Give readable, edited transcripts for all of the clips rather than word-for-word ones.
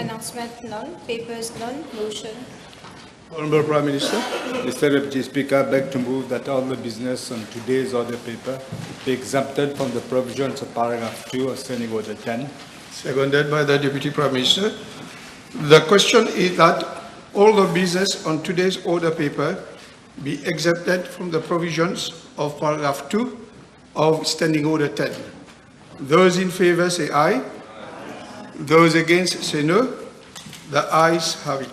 announcement, none. Papers, none. Motion. Honorable Prime Minister. Mr. Deputy Speaker, I beg to move that all the business on today's order paper be exempted from the provisions of paragraph 2 of Standing Order 10. Seconded by the Deputy Prime Minister. The question is that all the business on today's order paper be exempted from the provisions of paragraph 2 of Standing Order 10. Those in favor say aye. Those against say no. The ayes have it.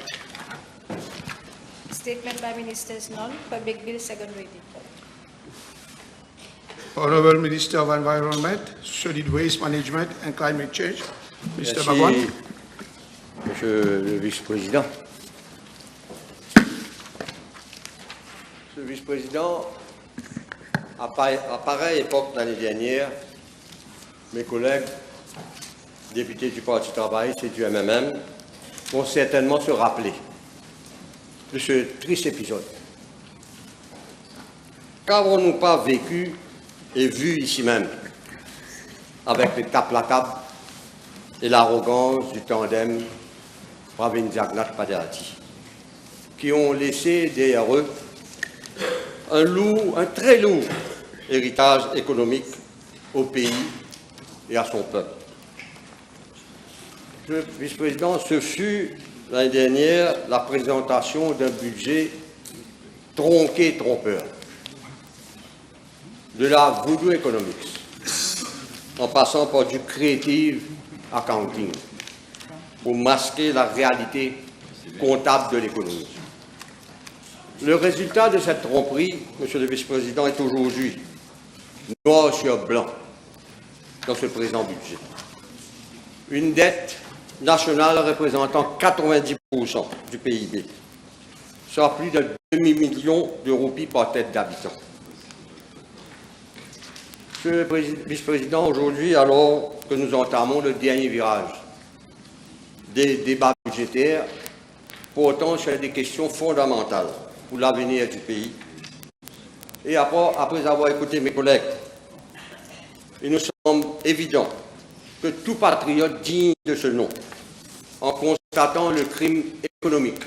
Statement by Ministers, none. Public Bill, second reading. Honorable Minister of Environment, Solid Waste Management and Climate Change, Mr. Bagwan. Merci, Monsieur le Vice-président. Monsieur le Vice-président, à pareille époque l'année dernière, mes collègues députés du Parti du Travail, c'est du MMM, vont certainement se rappeler de ce triste épisode. Qu'avons-nous pas vécu et vu ici même avec les tapes la table et l'arrogance du tandem Ravin-Diagnat-Paderati, qui ont laissé derrière eux un très lourd héritage économique au pays et à son peuple. Monsieur le Vice-président, ce fut l'année dernière la présentation d'un budget tronqué et trompeur, de la voodoo economics, en passant par du creative accounting, pour masquer la réalité comptable de l'économie. Le résultat de cette tromperie, Monsieur le Vice-président, est aujourd'hui noir sur blanc dans ce présent budget. Une dette nationale représentant 90% du PIB, soit plus de demi-million de roupies par tête d'habitant. Monsieur le Vice-président, aujourd'hui, alors que nous entamons le dernier virage des débats budgétaires portant sur des questions fondamentales pour l'avenir du pays, et après avoir écouté mes collègues, il nous semble évident que tout patriote digne de ce nom, en constatant le crime économique,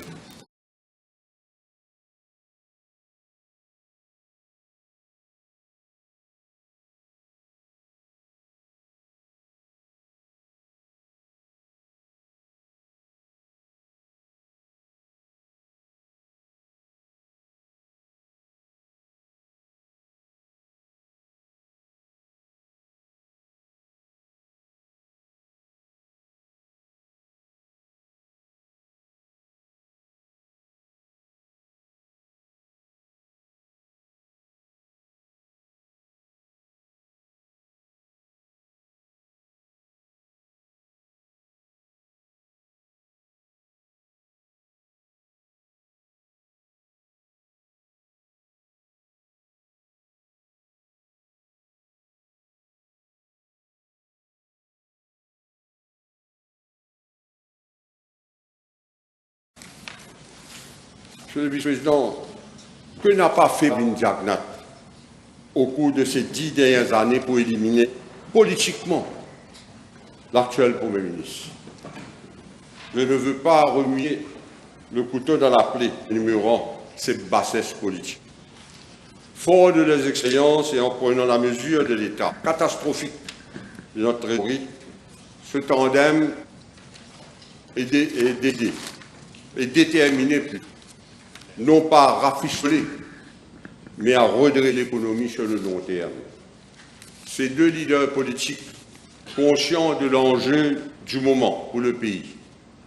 Monsieur le Vice-président, que n'a pas fait Ravin-Diagnat au cours de ces 10 dernières années pour éliminer politiquement l'actuel Premier ministre? Je ne veux pas remuer le couteau dans la plaie, énumérant ces bassesses politiques. Fort de leurs expériences et en prenant la mesure de l'état catastrophique de notre trésorerie, ce tandem est déterminé plutôt, non pas à rafistoler, mais à redresser l'économie sur le long terme. Ces deux leaders politiques, conscients de l'enjeu du moment pour le pays,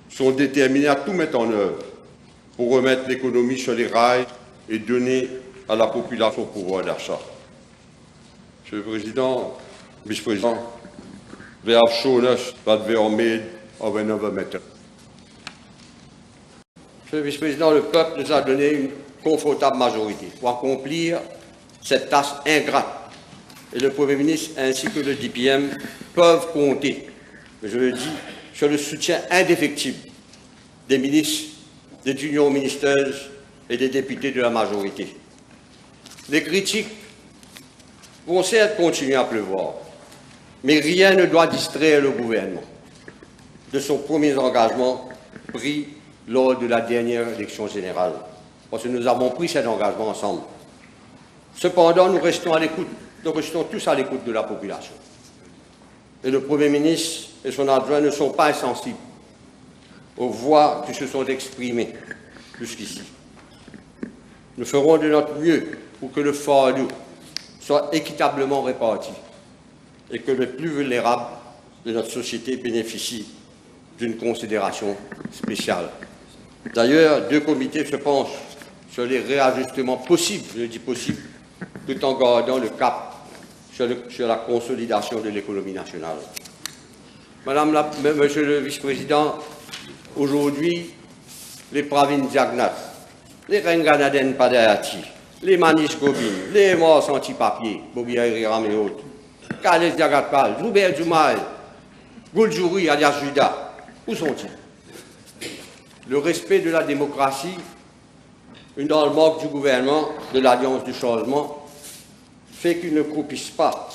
sont déterminés à tout mettre en œuvre pour remettre l'économie sur les rails et donner à la population pouvoir d'achat. Monsieur le Président, Vice-président, we have shown us that we are made of another matter. Monsieur le Vice-président, le peuple nous a donné une confortable majorité pour accomplir cette tâche ingrate. Et le Premier ministre ainsi que le DPM peuvent compter, je le dis, sur le soutien indéfectible des ministres, des unions ministérielles et des députés de la majorité. Les critiques vont certes continuer à pleuvoir, mais rien ne doit distraire le gouvernement de son premier engagement pris lors de la dernière élection générale, parce que nous avons pris cet engagement ensemble. Cependant, nous restons tous à l'écoute de la population. Et le Premier ministre et son adjoint ne sont pas insensibles aux voix qui se sont exprimées jusqu'ici. Nous ferons de notre mieux pour que le fardeau soit équitablement réparti et que les plus vulnérables de notre société bénéficient d'une considération spéciale. D'ailleurs, 2 comités se penchent sur les réajustements possibles, je dis possibles, tout en gardant le cap sur la consolidation de l'économie nationale. Monsieur le vice-président, aujourd'hui, les Pravin Jagnat, les Renganaden Padayati, les Manish Gobin, les Morts anti-papiers, Bobia Riram et autres, Khaled Diagatpal, Zoubert Zoumaï, Gouljouri alias Juda, où sont-ils? Le respect de la démocratie, une hallmark du gouvernement de l'Alliance du changement, fait qu'ils ne croupissent pas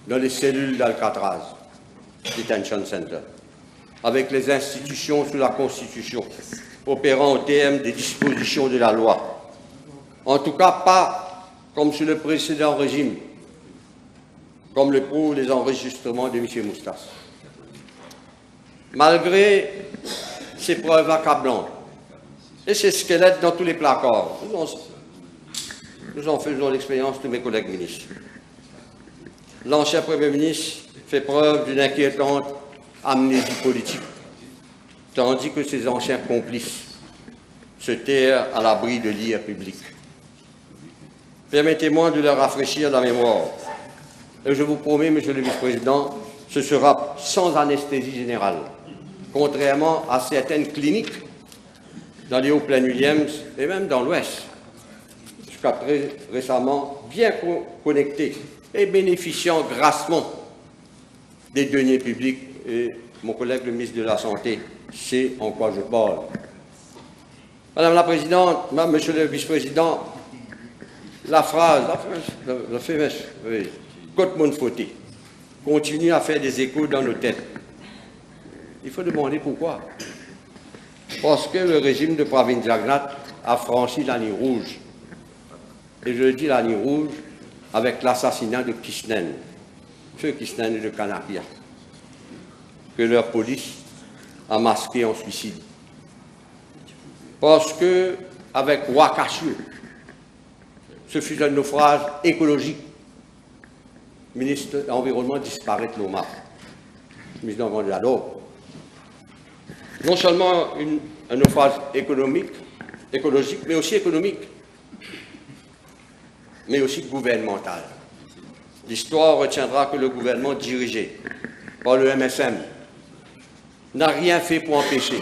dans les cellules d'Alcatraz, Detention Center, avec les institutions sous la Constitution, opérant au terme des dispositions de la loi. En tout cas, pas comme sous le précédent régime, comme le prouvent les enregistrements de M. Moustas. Malgré ces preuves accablantes et ces squelettes dans tous les placards, nous en faisons l'expérience de mes collègues ministres. L'ancien Premier ministre fait preuve d'une inquiétante amnésie politique, tandis que ses anciens complices se terrent à l'abri de l'ire public. Permettez-moi de leur rafraîchir la mémoire. Et je vous promets, Monsieur le Vice-président, ce sera sans anesthésie générale, contrairement à certaines cliniques dans les Hauts-Plaines-Williams et même dans l'Ouest, jusqu'à très récemment bien connectées et bénéficiant grassement des deniers publics. Et mon collègue le ministre de la Santé sait en quoi je parle. Madame la Présidente, Monsieur le Vice-président, la phrase, oui, Côte Monfoté, continue à faire des échos dans nos têtes. Il faut demander pourquoi. Parce que le régime de Pravin Jagnat a franchi la ligne rouge. Et je dis la ligne rouge avec l'assassinat de Kishnen, feu Kishnen de Kanapia, que leur police a masqué en suicide. Parce que, avec Wakashu, ce fut un naufrage écologique. Le ministre de l'Environnement disparaît de l'OMA. Le ministre de l'Environnement, non seulement un naufrage écologique, mais aussi économique, mais aussi gouvernemental. L'histoire retiendra que le gouvernement dirigé par le MSM n'a rien fait pour empêcher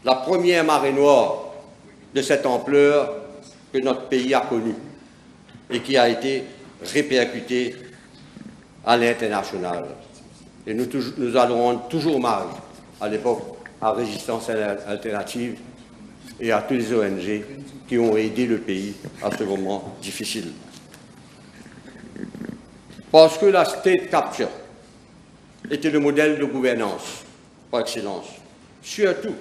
la première marée noire de cette ampleur que notre pays a connue et qui a été répercutée à l'international. Et nous allons rendre toujours hommage à l'époque à Résistance Alternative et à tous les ONG qui ont aidé le pays à ce moment difficile. Parce que la state capture était le modèle de gouvernance par excellence, surtout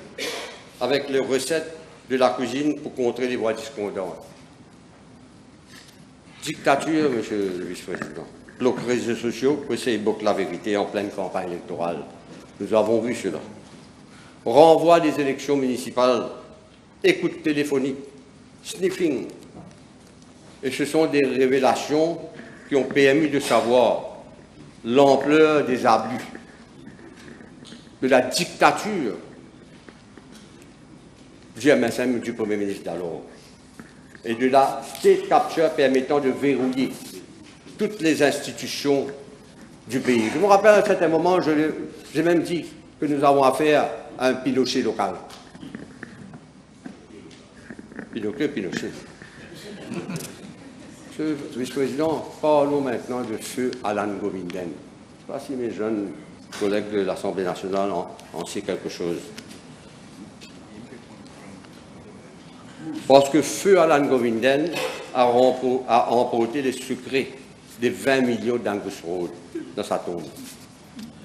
avec les recettes de la cuisine pour contrer les voix discordantes. Dictature, Monsieur le Vice-président, bloc réseaux sociaux, que c'est bloc la vérité en pleine campagne électorale. Nous avons vu cela. Renvoi des élections municipales, écoute téléphonique, sniffing. Et ce sont des révélations qui ont permis de savoir l'ampleur des abus, de la dictature du MSM du Premier ministre d'alors, et de la state capture permettant de verrouiller toutes les institutions du pays. Je me rappelle à un certain moment, j'ai même dit que nous avons affaire à un Pinochet local. Pinochet. Monsieur le Vice-président, parlons maintenant de feu Alan Govinden. Je ne sais pas si mes jeunes collègues de l'Assemblée nationale en savent quelque chose. Parce que feu Alan Govinden a emporté les secrets des 20 millions d'Angus Road dans sa tombe.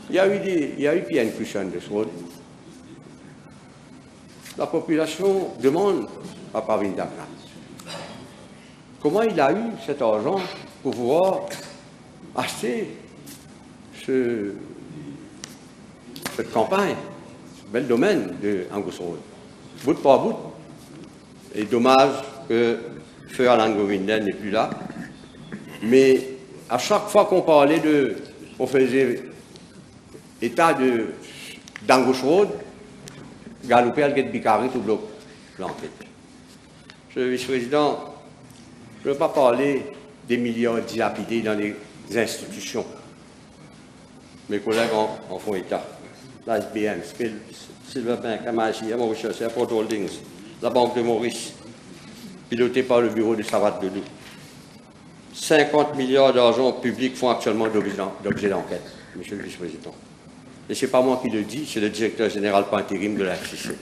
Il y a eu Pierre Cushion de ce road. la population demande à Pravin Jagnat comment il a eu cet argent pour pouvoir acheter cette campagne, ce bel domaine de Angus Road, bout par bout. Et dommage que Feu Alan Govinden n'est plus là. Mais à chaque fois qu'on parlait on faisait état d'Angus Road, Galopé al Bicari tout bloc l'enquête. Monsieur le vice-président, je ne veux pas parler des milliards dilapidés dans les institutions. Mes collègues en font état. La SBM, Silverbank, MIC, Mauritius, Airport Holdings, la Banque de Maurice, pilotée par le bureau de Savate Doudou. 50 milliards d'argent public font actuellement l'objet d'enquête, monsieur le vice-président. Et ce n'est pas moi qui le dis, c'est le directeur général par intérim de la FCC.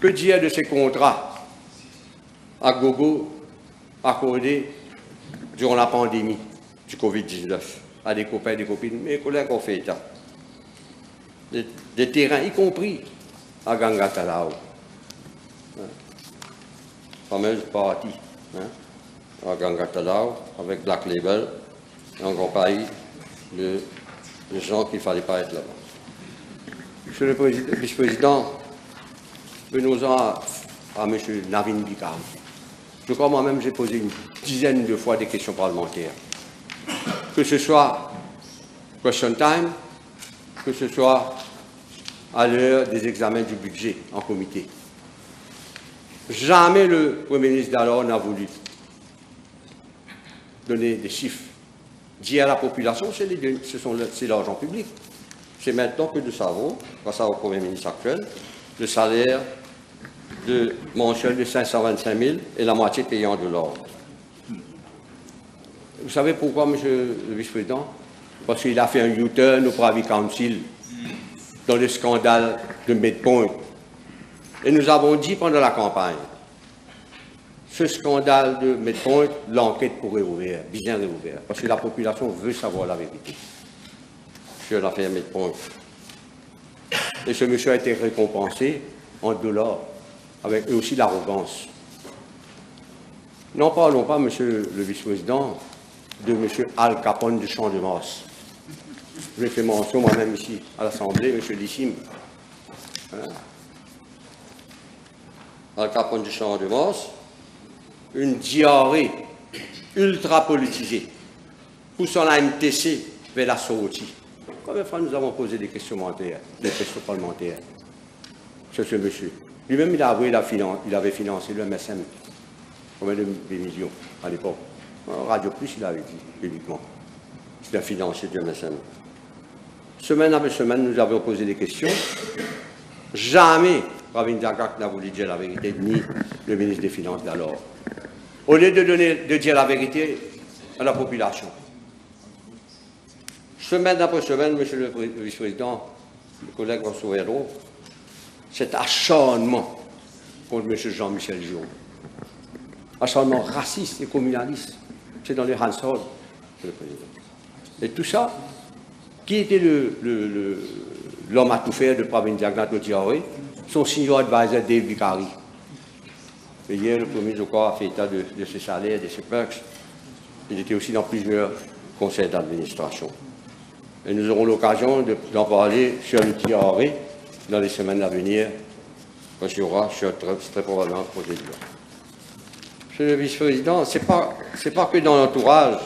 Que dire de ces contrats à gogo accordés durant la pandémie du Covid-19 à des copains et des copines? Mes collègues ont fait état. Des terrains, y compris à Gangatalao. Fameuse partie à Gangatalao avec Black Label en compagnie de gens qu'il ne fallait pas être là-bas. Monsieur le vice-président, venons-en à M. Navin Bikam. Je crois moi-même j'ai posé une dizaine de fois des questions parlementaires. Que ce soit question time, que ce soit à l'heure des examens du budget en comité. Jamais le Premier ministre d'alors n'a voulu donner des chiffres. Dire à la population, c'est l'argent public. C'est maintenant que nous savons, grâce au Premier ministre actuel, le salaire mensuel de 525 000 et la moitié payant de l'ordre. Vous savez pourquoi, monsieur le vice-président? Parce qu'il a fait un U-turn au Privy Council dans le scandale de Midpoint. Et nous avons dit pendant la campagne, ce scandale de Midpoint, l'enquête pourrait ouvrir, bien réouvrir, parce que la population veut savoir la vérité sur l'affaire Midpoint. Et ce monsieur a été récompensé en dollars, avec aussi l'arrogance. N'en parlons pas, monsieur le vice-président, de monsieur Al Capone du Champ-de-Mars. J'ai fait mention moi-même ici à l'Assemblée, monsieur Lissim. Al Capone du Champ-de-Mars, une diarrhée ultra politisée, poussant la MTC vers la sortie. Combien de fois nous avons posé des questions parlementaires sur ce monsieur? Lui-même, il a avoué il avait financé le MSM. Combien de millions à l'époque? Radio Plus, il avait dit publiquement. Il a financé du MSM. Semaine après semaine, nous avons posé des questions. Jamais Pravin Jagnat n'a voulu dire la vérité, ni le ministre des Finances d'alors. Au lieu de dire la vérité à la population. Semaine après semaine, monsieur le vice-président, le collègue Rousseau-Hérault, cet acharnement contre M. Jean-Michel Jour. Acharnement raciste et communaliste. C'est dans les Hansard, monsieur le président. Et tout ça, qui était l'homme à tout faire de Pravin Jagnat au Diarrhée? Son senior advisor Dave Bicari. Et hier, le Premier ministre a fait état de ses salaires, de ses perks. Il était aussi dans plusieurs conseils d'administration. Et nous aurons l'occasion d'en parler sur le Diarrhée dans les semaines à venir, quand il y aura très probablement un projet de loi. Monsieur le vice-président, ce n'est pas que dans l'entourage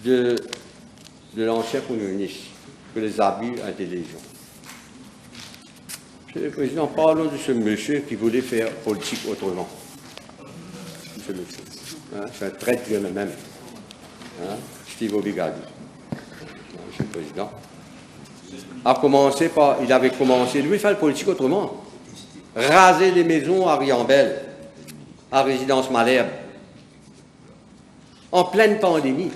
de l'ancien Premier ministre que les abus ont été légion. Monsieur le Président, parlons de ce monsieur qui voulait faire politique autrement. Monsieur le monsieur. C'est un traître lui-même. Steve Obigadi. Monsieur le Président. Il avait commencé, lui, faire la politique autrement. Raser les maisons à Riambel, à Résidence Malherbe, en pleine pandémie.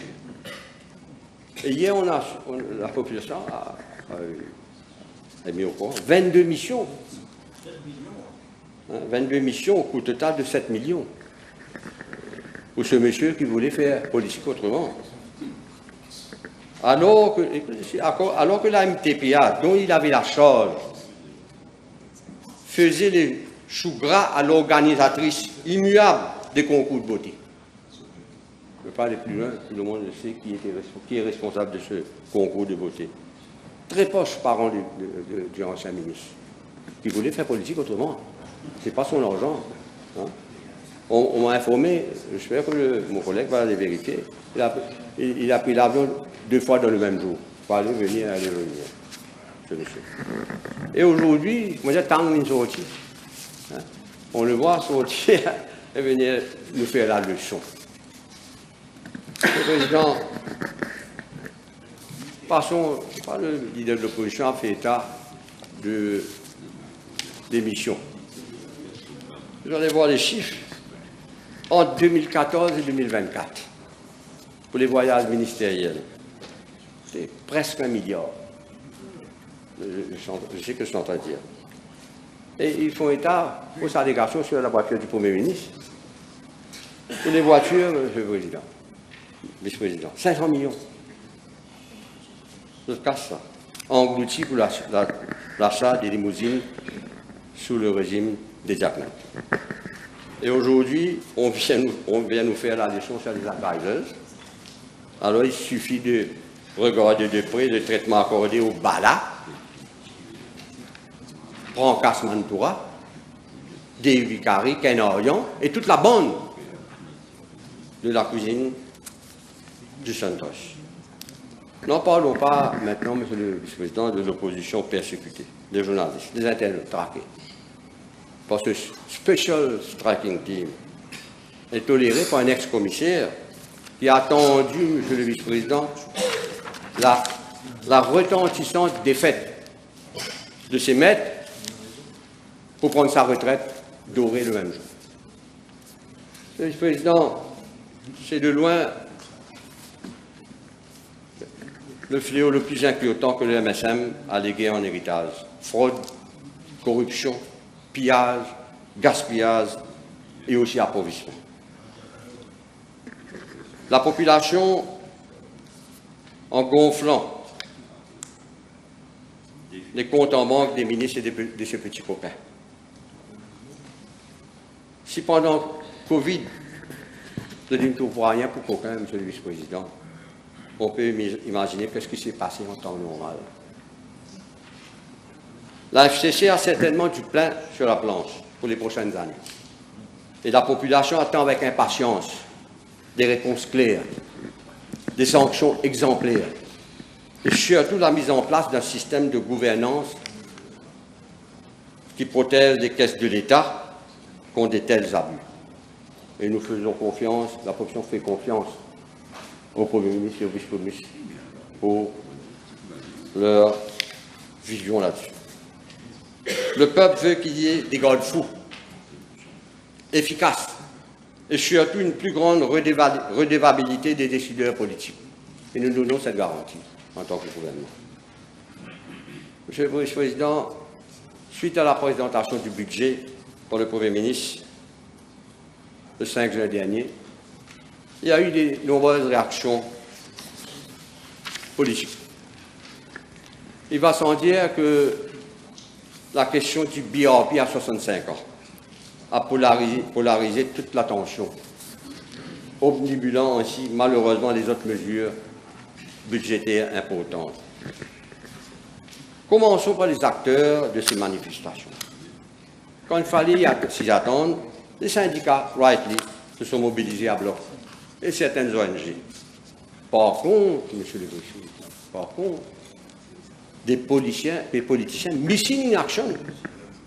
Et hier, la population a mis au courant 22 missions. 22 missions au coût total de 7 millions. Pour ce monsieur qui voulait faire politique autrement. alors que la MTPA, dont il avait la charge, faisait les choux gras à l'organisatrice immuable des concours de beauté. Je ne peux pas aller plus loin, tout le monde sait qui est responsable de ce concours de beauté. Très proche parent du ancien ministre, qui voulait faire politique autrement. Ce n'est pas son argent. Hein. On m'a informé, j'espère que mon collègue va les vérifier, il a pris l'avion 2 fois dans le même jour, pour aller venir, ce monsieur. Et aujourd'hui, moi j'ai tant une sortie. Hein. On le voit sortir et venir nous faire la leçon. Le président, passons, le leader de l'opposition a fait état des missions. Vous allez voir les chiffres entre 2014 et 2024 pour les voyages ministériels. C'est presque 1 milliard. Je sais que je suis en train de dire. Et ils font état pour sa délégation sur la voiture du Premier ministre. Pour les voitures, monsieur le Président, vice-président, 500 millions. Je casse ça. Englouti pour l'achat des limousines sous le régime des Jacqueline. Et aujourd'hui, on vient nous faire la leçon sur les advisors. Alors, il suffit de regarder de près le traitement accordé au Bala, Brancas Mantoura, des Vicari, Ken Orion, et toute la bande de la cuisine du Santos. N'en parlons pas maintenant, monsieur le vice-président, de l'opposition persécutée, des journalistes, des internautes traqués. Parce que Special Striking Team est toléré par un ex-commissaire qui a attendu, monsieur le vice-président, la retentissante défaite de ses maîtres pour prendre sa retraite dorée le même jour. Monsieur le vice-président, c'est de loin le fléau le plus inquiétant que le MSM a légué en héritage. Fraude, corruption, pillage, gaspillage et aussi appauvrissement. La population, en gonflant les comptes en banque des ministres et de ses petits copains. Si pendant Covid, je ne trouve rien pour copain, monsieur le vice-président, on peut imaginer ce qui s'est passé en temps normal. La FCC a certainement du plein sur la planche pour les prochaines années. Et la population attend avec impatience des réponses claires, des sanctions exemplaires, et surtout la mise en place d'un système de gouvernance qui protège les caisses de l'État contre de tels abus. Et nous faisons confiance, la population fait confiance au Premier ministre et au Vice-Premier ministre pour leur vision là-dessus. Le peuple veut qu'il y ait des garde-fous efficaces et surtout une plus grande redevabilité des décideurs politiques. Et nous donnons cette garantie en tant que gouvernement. Monsieur le Vice-président, suite à la présentation du budget par le Premier ministre le 5 juin dernier, il y a eu de nombreuses réactions politiques. Il va sans dire que la question du BRP à 65 ans a polarisé toute l'attention, omnibulant ainsi malheureusement les autres mesures budgétaires importantes. Commençons par les acteurs de ces manifestations. Quand il fallait s'y attendre, les syndicats, rightly, se sont mobilisés à bloc, et certaines ONG. Par contre, monsieur le président, par contre, des politiciens missing in action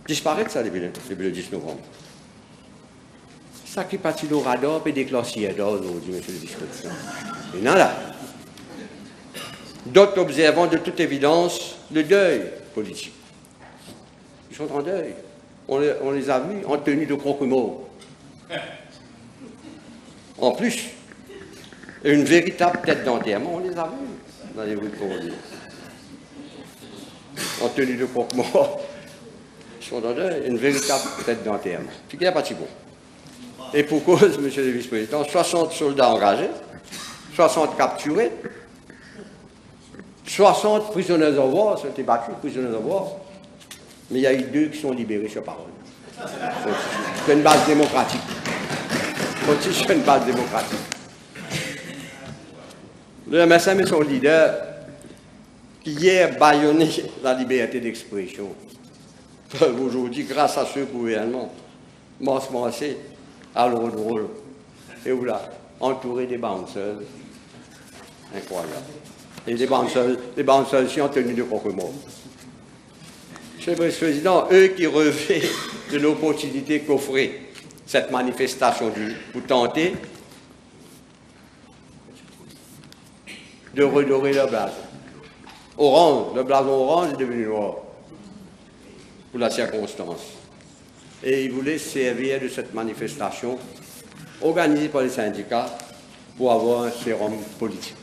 disparaissent ça depuis le 10 novembre. Ça qui partit au radar et des classiers aujourd'hui, monsieur le vice-président. Et non là. D'autres observant de toute évidence le deuil politique. Ils sont en deuil. On les a vus en tenue de croque-mort. En plus, une véritable tête d'enterrement, on les a vus dans les rues de Cordier. En tenue de croque-mort. Ils sont en deuil, une véritable tête d'enterrement. Puis qu'il n'y a pas de bon. Et pour cause, monsieur le vice-président, 60 soldats engagés, 60 capturés, 60 prisonniers of war, sont battus, prisonniers of war, mais il y a eu 2 qui sont libérés sur parole. C'est une base démocratique. C'est une base démocratique. Le MSM et son leader, qui hier bâillonné la liberté d'expression, peuvent aujourd'hui, grâce à ce gouvernement, massé à l'eau de rôle. Et voilà, entouré des bouncers. Incroyable. Et les bouncers aussi en tenue de croque-mort. Monsieur le Président, eux qui rêvaient de l'opportunité qu'offrait cette manifestation pour tenter de redorer le blason. Orange, le blason orange est devenu noir pour la circonstance. Et ils voulaient servir de cette manifestation organisée par les syndicats pour avoir un sérum politique.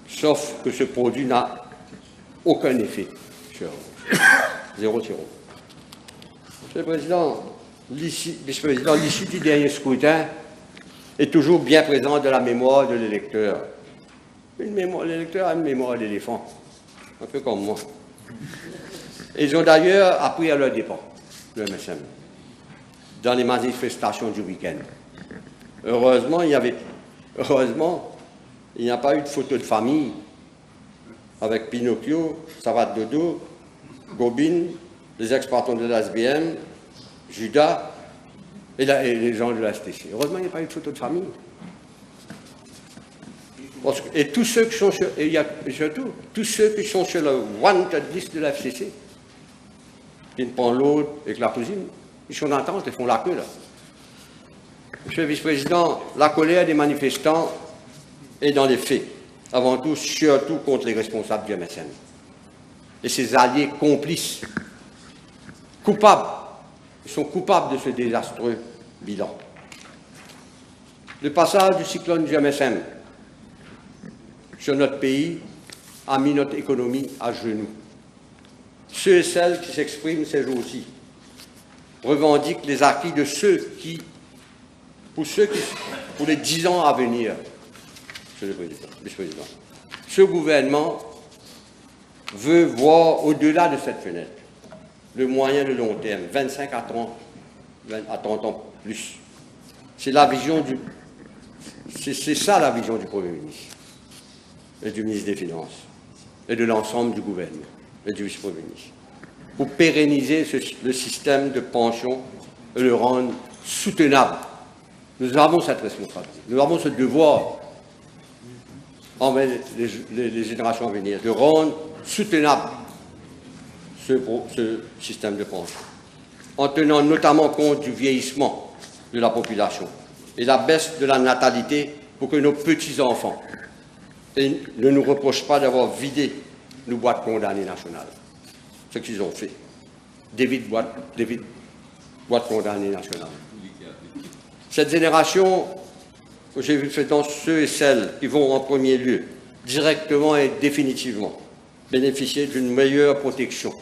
Sauf que ce produit n'a aucun effet sur eux. 0. Monsieur le Président, l'issue du dernier scrutin est toujours bien présente dans la mémoire de l'électeur. L'électeur a une mémoire d'éléphant, un peu comme moi. Ils ont d'ailleurs appris à leur dépens, le MSM, dans les manifestations du week-end. Heureusement, il n'y a pas eu de photo de famille avec Pinocchio, Savate Dodo, Gobine, les ex-patrons de l'ASBM, Judas et les gens de la STC. Heureusement, il n'y a pas eu de photo de famille. Et tous ceux qui sont sur, et il y a surtout tous ceux qui sont sur le wanted list de la FCC, qui ne prennent l'autre avec la cousine, ils sont en attente, ils font la queue là. Monsieur le Vice-président, la colère des manifestants est dans les faits, avant tout, surtout contre les responsables du MSN et ses alliés complices, coupables, ils sont coupables de ce désastreux bilan. Le passage du cyclone du MSM sur notre pays a mis notre économie à genoux. Ceux et celles qui s'expriment ces jours-ci revendiquent les acquis de ceux qui, pour les 10 ans à venir, Monsieur le Vice-président, ce gouvernement veut voir au-delà de cette fenêtre le moyen de long terme, 25 à 30 ans plus. C'est la vision c'est ça la vision du Premier ministre et du ministre des Finances et de l'ensemble du gouvernement et du vice-premier ministre, pour pérenniser le système de pension et le rendre soutenable. Nous avons cette responsabilité, nous avons ce devoir envers les générations à venir, de rendre soutenable ce système de pension, en tenant notamment compte du vieillissement de la population et la baisse de la natalité pour que nos petits-enfants ne nous reprochent pas d'avoir vidé nos boîtes condamnées nationales. Ce qu'ils ont fait. Des vides boîtes condamnées nationales. Cette génération, j'ai vu fait dans ceux et celles qui vont en premier lieu, directement et définitivement, bénéficier d'une meilleure protection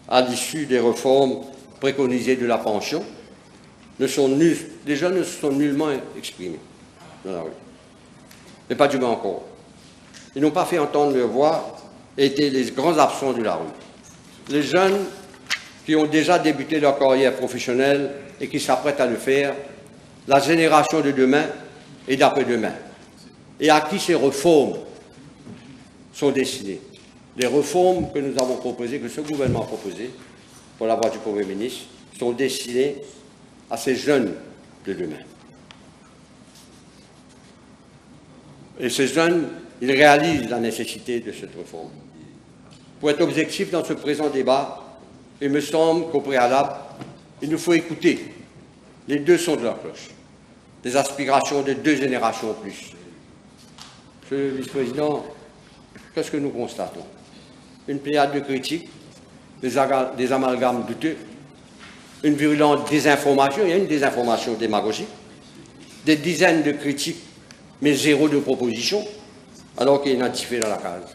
à l'issue des réformes préconisées de la pension, les jeunes ne se sont nullement exprimés dans la rue. Mais pas du moins encore. Ils n'ont pas fait entendre leur voix et étaient les grands absents de la rue. Les jeunes qui ont déjà débuté leur carrière professionnelle et qui s'apprêtent à le faire, la génération de demain et d'après-demain, et à qui ces réformes sont destinées. Les réformes que nous avons proposées, que ce gouvernement a proposées, pour la voix du Premier ministre, sont destinées à ces jeunes de demain. Et ces jeunes, ils réalisent la nécessité de cette réforme. Pour être objectif dans ce présent débat, il me semble qu'au préalable, il nous faut écouter les deux sons de la cloche, des aspirations de 2 générations en plus. Monsieur le Vice-président, qu'est-ce que nous constatons? Une pléiade de critiques, des amalgames douteux, une virulente désinformation, il y a une désinformation démagogique, des dizaines de critiques, mais 0 de propositions, alors qu'il est identifié dans la case.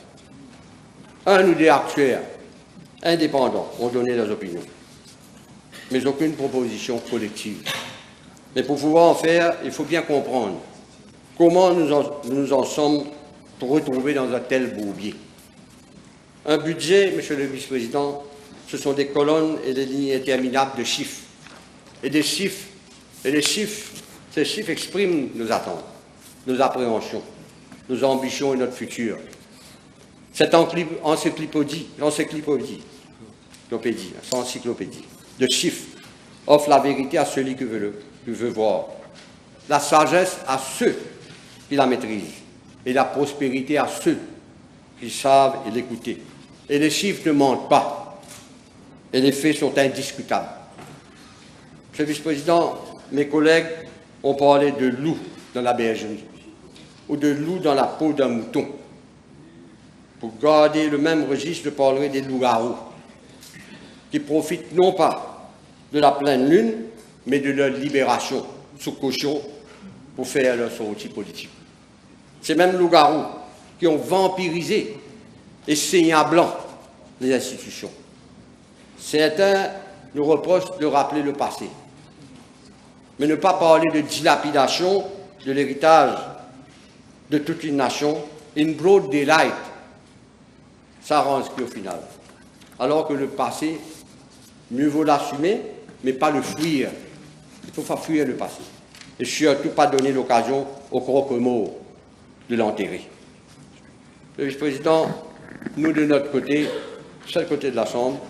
Un ou des actuaires indépendants ont donné leurs opinions, mais aucune proposition collective. Mais pour pouvoir en faire, il faut bien comprendre comment nous en sommes pour retrouver dans un tel bourbier. Un budget, Monsieur le Vice-président, ce sont des colonnes et des lignes interminables de chiffres. Et des chiffres, ces chiffres expriment nos attentes, nos appréhensions, nos ambitions et notre futur. Cette encyclopédie de chiffres offre la vérité à celui qui veut voir, la sagesse à ceux qui la maîtrisent et la prospérité à ceux qui savent l'écouter. Et les chiffres ne mentent pas et les faits sont indiscutables. Monsieur le Vice-président, mes collègues ont parlé de loup dans la bergerie ou de loup dans la peau d'un mouton. Pour garder le même registre, je parlerai des loups-garous qui profitent non pas de la pleine lune, mais de leur libération sous caution pour faire leur sortie politique. Ces mêmes loups-garous qui ont vampirisé et saigné à blanc les institutions. Certains nous reprochent de rappeler le passé, mais ne pas parler de dilapidation de l'héritage de toute une nation, in broad daylight, ça rend ce qui au final. Alors que le passé, mieux vaut l'assumer, mais pas le fuir. Il ne faut pas fuir le passé. Et surtout pas donner l'occasion au croque-mort de l'enterrer. Le vice-président, nous de notre côté, seul côté de la Chambre,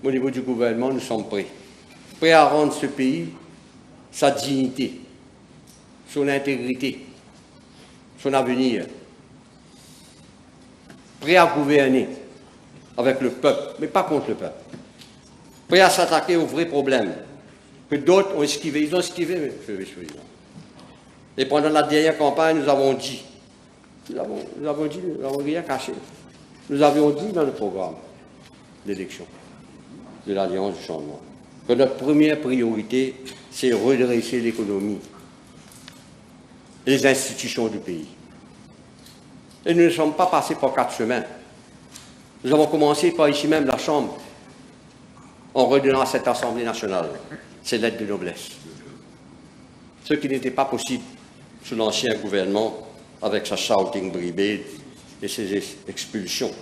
au niveau du gouvernement, nous sommes prêts. Prêts à rendre ce pays sa dignité, son intégrité, son avenir. Prêts à gouverner avec le peuple, mais pas contre le peuple. Prêts à s'attaquer aux vrais problèmes que d'autres ont esquivés. Ils ont esquivé, monsieur le vice-président. Et pendant la dernière campagne, nous avons dit, nous n'avons rien caché. Nous avions dit dans le programme d'élection de l'Alliance du changement que notre première priorité, c'est redresser l'économie et les institutions du pays. Et nous ne sommes pas passés par 4 chemins. Nous avons commencé par ici même la Chambre, en redonnant à cette Assemblée nationale ses lettres de noblesse. Ce qui n'était pas possible sous l'ancien gouvernement avec sa shouting brigade et ses expulsions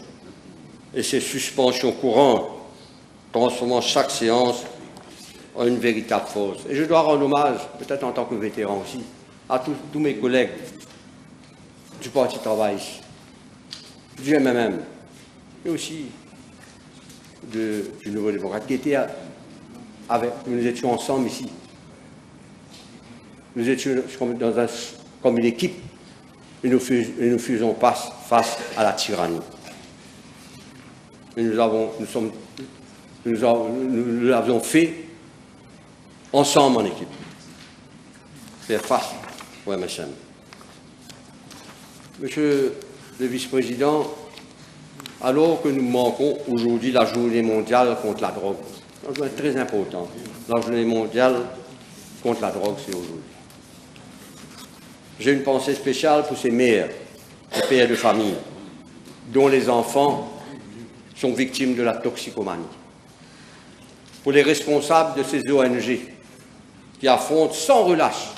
et ses suspensions courantes, transformant chaque séance en une véritable force. Et je dois rendre hommage, peut-être en tant que vétéran aussi, à tous mes collègues du Parti Travail, du MMM, et aussi du Nouveau Démocrate, qui étaient nous étions ensemble ici. Nous étions comme une équipe, et nous faisions face à la tyrannie. Et nous l'avions fait ensemble en équipe. Faire face au MSM. Monsieur le vice-président, alors que nous manquons aujourd'hui la journée mondiale contre la drogue, c'est très important, la journée mondiale contre la drogue, c'est aujourd'hui. J'ai une pensée spéciale pour ces mères et pères de famille dont les enfants sont victimes de la toxicomanie. Pour les responsables de ces ONG qui affrontent sans relâche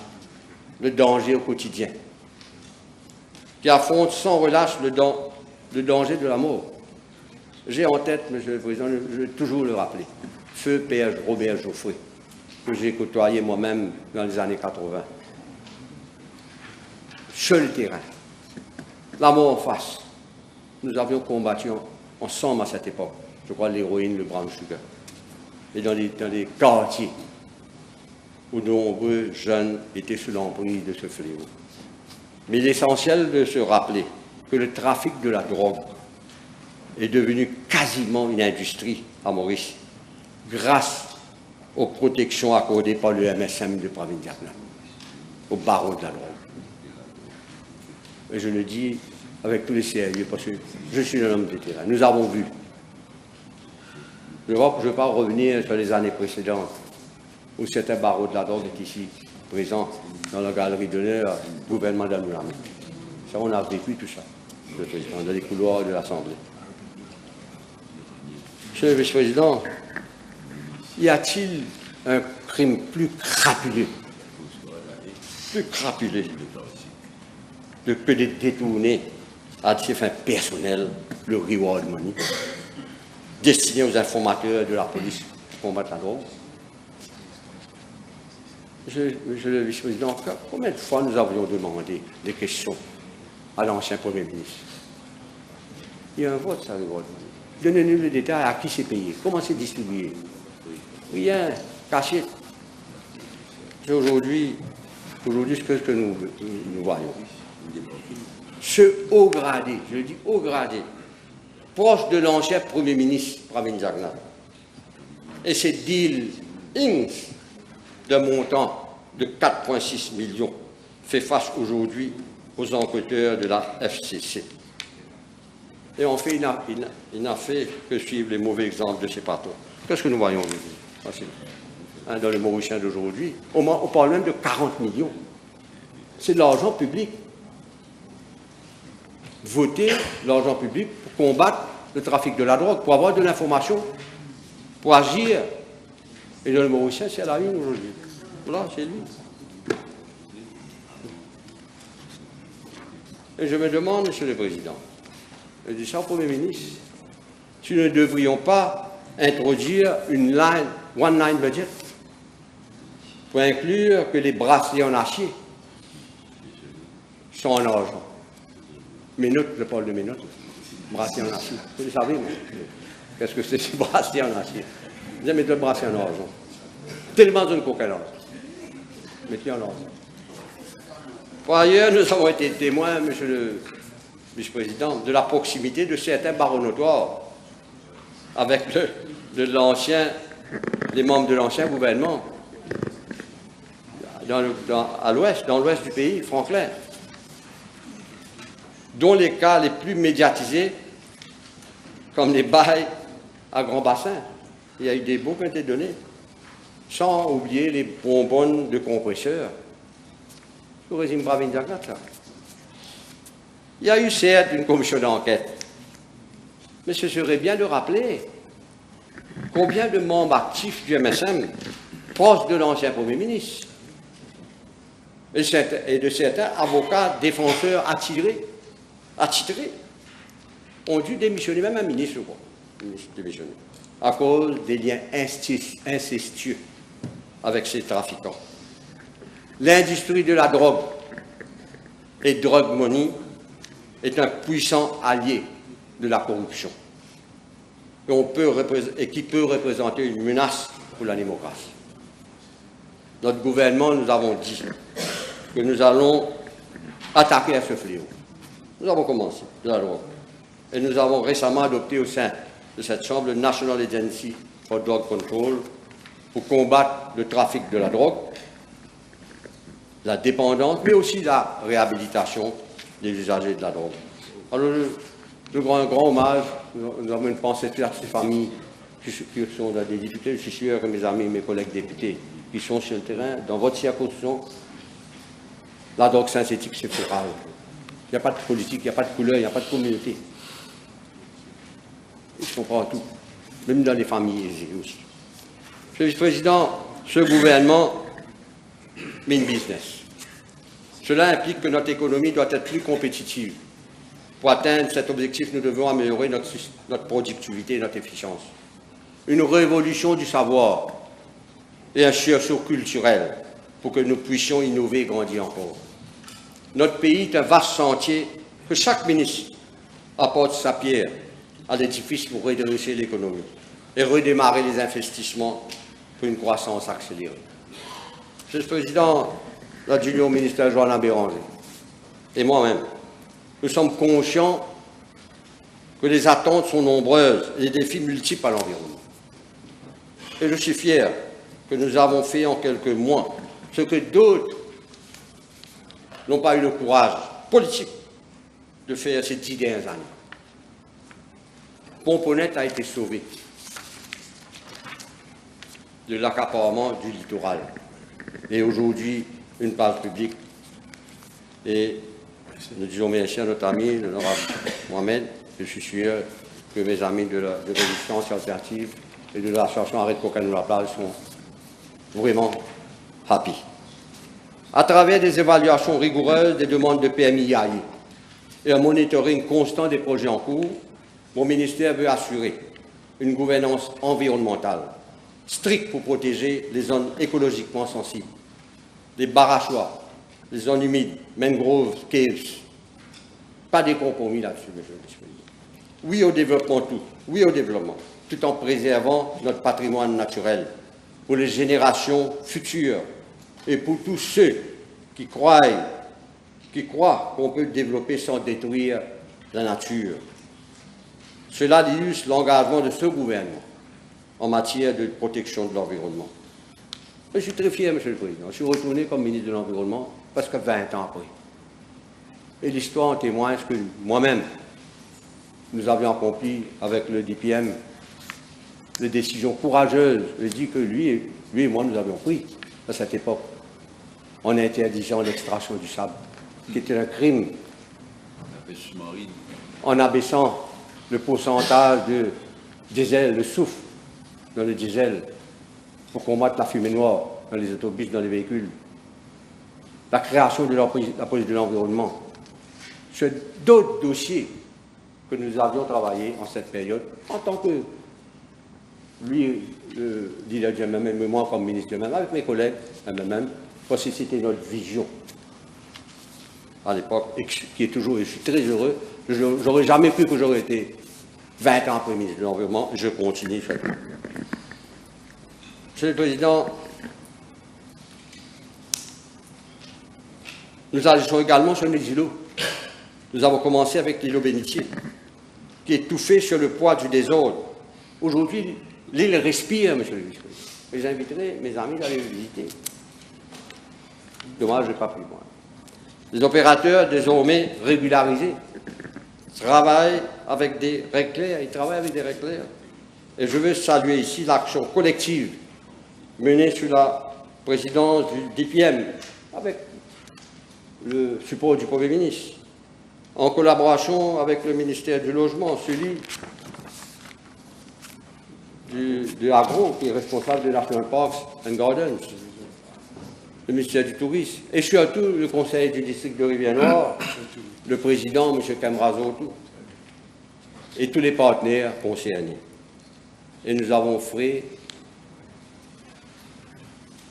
le danger au quotidien, qui affrontent sans relâche le danger de la mort. J'ai en tête, Monsieur le Président, je vais toujours le rappeler, feu Père Robert Geoffrey, que j'ai côtoyé moi-même dans les années 80. Sur le terrain, la mort en face. Nous avions combattu ensemble à cette époque, je crois l'héroïne, le brown sugar, et dans des quartiers où de nombreux jeunes étaient sous l'emprise de ce fléau. Mais il est essentiel de se rappeler que le trafic de la drogue est devenu quasiment une industrie à Maurice, grâce aux protections accordées par le MSM de Pravindiatna, au barreau de la drogue. Et je le dis avec tous les sérieux, parce que je suis un homme de terrain. Nous avons vu. Je ne veux pas revenir sur les années précédentes, où certains barreaux de la drogue est ici, présent dans la galerie d'honneur du gouvernement d'Anoulami. Ça, on a vécu tout ça, le président, dans les couloirs de l'Assemblée. Monsieur le vice-président, y a-t-il un crime plus crapuleux que de détourner à ses fins personnelles le reward money destiné aux informateurs de la police pour combattre la drogue. Monsieur le vice-président, combien de fois nous avions demandé des questions à l'ancien Premier ministre? Il y a un vote, ça, reward money. Donnez-nous le détail à qui c'est payé, comment c'est distribué. Rien, caché. C'est aujourd'hui ce que nous voyons. Ce haut gradé, je dis haut gradé, proche de l'ancien Premier ministre Pravin Jagnat, et ces deals Inc. d'un montant de 4,6 millions fait face aujourd'hui aux enquêteurs de la FCC. Et en fait, il n'a fait que suivre les mauvais exemples de ses patrons. Qu'est-ce que nous voyons aujourd'hui dans le Mauricien d'aujourd'hui? On parle même de 40 millions. C'est de l'argent public. Voter l'argent public pour combattre le trafic de la drogue, pour avoir de l'information, pour agir. Et dans le Mauricien, c'est à la une aujourd'hui. Voilà, c'est lui. Et je me demande, Monsieur le Président, je dis ça au Premier ministre, si nous ne devrions pas introduire une line, one line budget, pour inclure que les bracelets en acier sont en argent. Menottes, je parle de menottes, bracelets en acier. Vous le savez, moi. Qu'est-ce que c'est ces bracelets en acier? Vous mettez le bracelet en argent. Tellement une coquelance. Mettez en argent. Par ailleurs, nous avons été témoins, Monsieur le Vice-président, de la proximité de certains barons notoires avec les membres de l'ancien gouvernement dans l'ouest du pays, Franklin, dont les cas les plus médiatisés, comme les bails à grand bassin. Il y a eu des baux qui ont été donnés, sans oublier les bonbonnes de compresseurs. Le régime Pravin Jagnat, là. Il y a eu certes une commission d'enquête, mais ce serait bien de rappeler combien de membres actifs du MSM, proches de l'ancien Premier ministre, et de certains avocats défenseurs attitrés, ont dû démissionner, même un ministre, démissionner, à cause des liens incestueux avec ces trafiquants. L'industrie de la drogue et drug money est un puissant allié de la corruption et qui peut représenter une menace pour la démocratie. Notre gouvernement, nous avons dit que nous allons attaquer à ce fléau. Nous avons commencé de la drogue. Et nous avons récemment adopté au sein de cette Chambre le National Agency for Drug Control pour combattre le trafic de la drogue, la dépendance, mais aussi la réhabilitation des usagers de la drogue. Alors, un grand hommage, nous avons une pensée à ces familles qui sont dans des difficultés. Je suis sûr que mes amis, mes collègues députés qui sont sur le terrain, dans votre circonscription, la drogue synthétique, c'est féral. Il n'y a pas de politique, il n'y a pas de couleur, il n'y a pas de communauté. Ils sont partout, même dans les familles aisées aussi. Monsieur le Vice-président, ce gouvernement mean business. Cela implique que notre économie doit être plus compétitive. Pour atteindre cet objectif, nous devons améliorer notre productivité et notre efficience. Une révolution du savoir et un sursaut culturel pour que nous puissions innover et grandir encore. Notre pays est un vaste chantier que chaque ministre apporte sa pierre à l'édifice pour redresser l'économie et redémarrer les investissements pour une croissance accélérée. Monsieur le Président, l'adjoint au ministère Joanna Béranger et moi-même, nous sommes conscients que les attentes sont nombreuses et les défis multiples à l'environnement. Et je suis fier que nous avons fait en quelques mois ce que d'autres n'ont pas eu le courage politique de faire ces 10 dernières années. Pomponette a été sauvé de l'accaparement du littoral. Et aujourd'hui, une place publique. Et nous disons merci à notre ami, l'honorable Mohamed. Je suis sûr que mes amis de résistance alternative et de l'association Arrête Coca nous la plage sont vraiment happy. À travers des évaluations rigoureuses des demandes de PMI et un monitoring constant des projets en cours, mon ministère veut assurer une gouvernance environnementale stricte pour protéger les zones écologiquement sensibles, les barachois, les zones humides, mangroves, caves. Pas de compromis là-dessus, monsieur le vice-président. Oui au développement tout en préservant notre patrimoine naturel pour les générations futures et pour tous ceux qui croient qu'on peut développer sans détruire la nature. Cela illustre l'engagement de ce gouvernement en matière de protection de l'environnement. Je suis très fier, monsieur le président. Je suis retourné comme ministre de l'Environnement presque 20 ans après. Et l'histoire en témoigne que moi-même, nous avions accompli avec le DPM des décisions courageuses. Je dis que lui et moi, nous avions pris à cette époque en interdisant l'extraction du sable, qui était un crime, en abaissant le pourcentage de diesel, le soufre dans le diesel, pour combattre la fumée noire dans les autobus, dans les véhicules, la création de la police de l'environnement. Sur d'autres dossiers que nous avions travaillé en cette période, en tant que lui, le leader du MMM, et moi comme ministre du MMM, avec mes collègues MMM, pour susciter notre vision à l'époque, et qui est toujours, et je suis très heureux, j'aurais jamais cru que j'aurais été 20 ans après ministre de l'Environnement, je continue. Monsieur le Président, nous agissons également sur les îlots. Nous avons commencé avec l'îlot Bénitier, qui est étouffé sur le poids du désordre. Aujourd'hui, l'île respire, monsieur le vice-président. Et j'inviterai mes amis à aller le visiter. Dommage, je n'ai pas pu, moi. Les opérateurs, désormais régularisés, travaillent avec des règles claires. Ils travaillent avec des règles claires. Et je veux saluer ici l'action collective menée sous la présidence du DPM, avec le support du Premier ministre, en collaboration avec le ministère du Logement, celui de Agro, qui est responsable des National Parks and Gardens, le ministère du Tourisme, et surtout le conseil du district de Rivière-Noire, le président, M. Camrazo, et tous les partenaires concernés. Et nous avons fait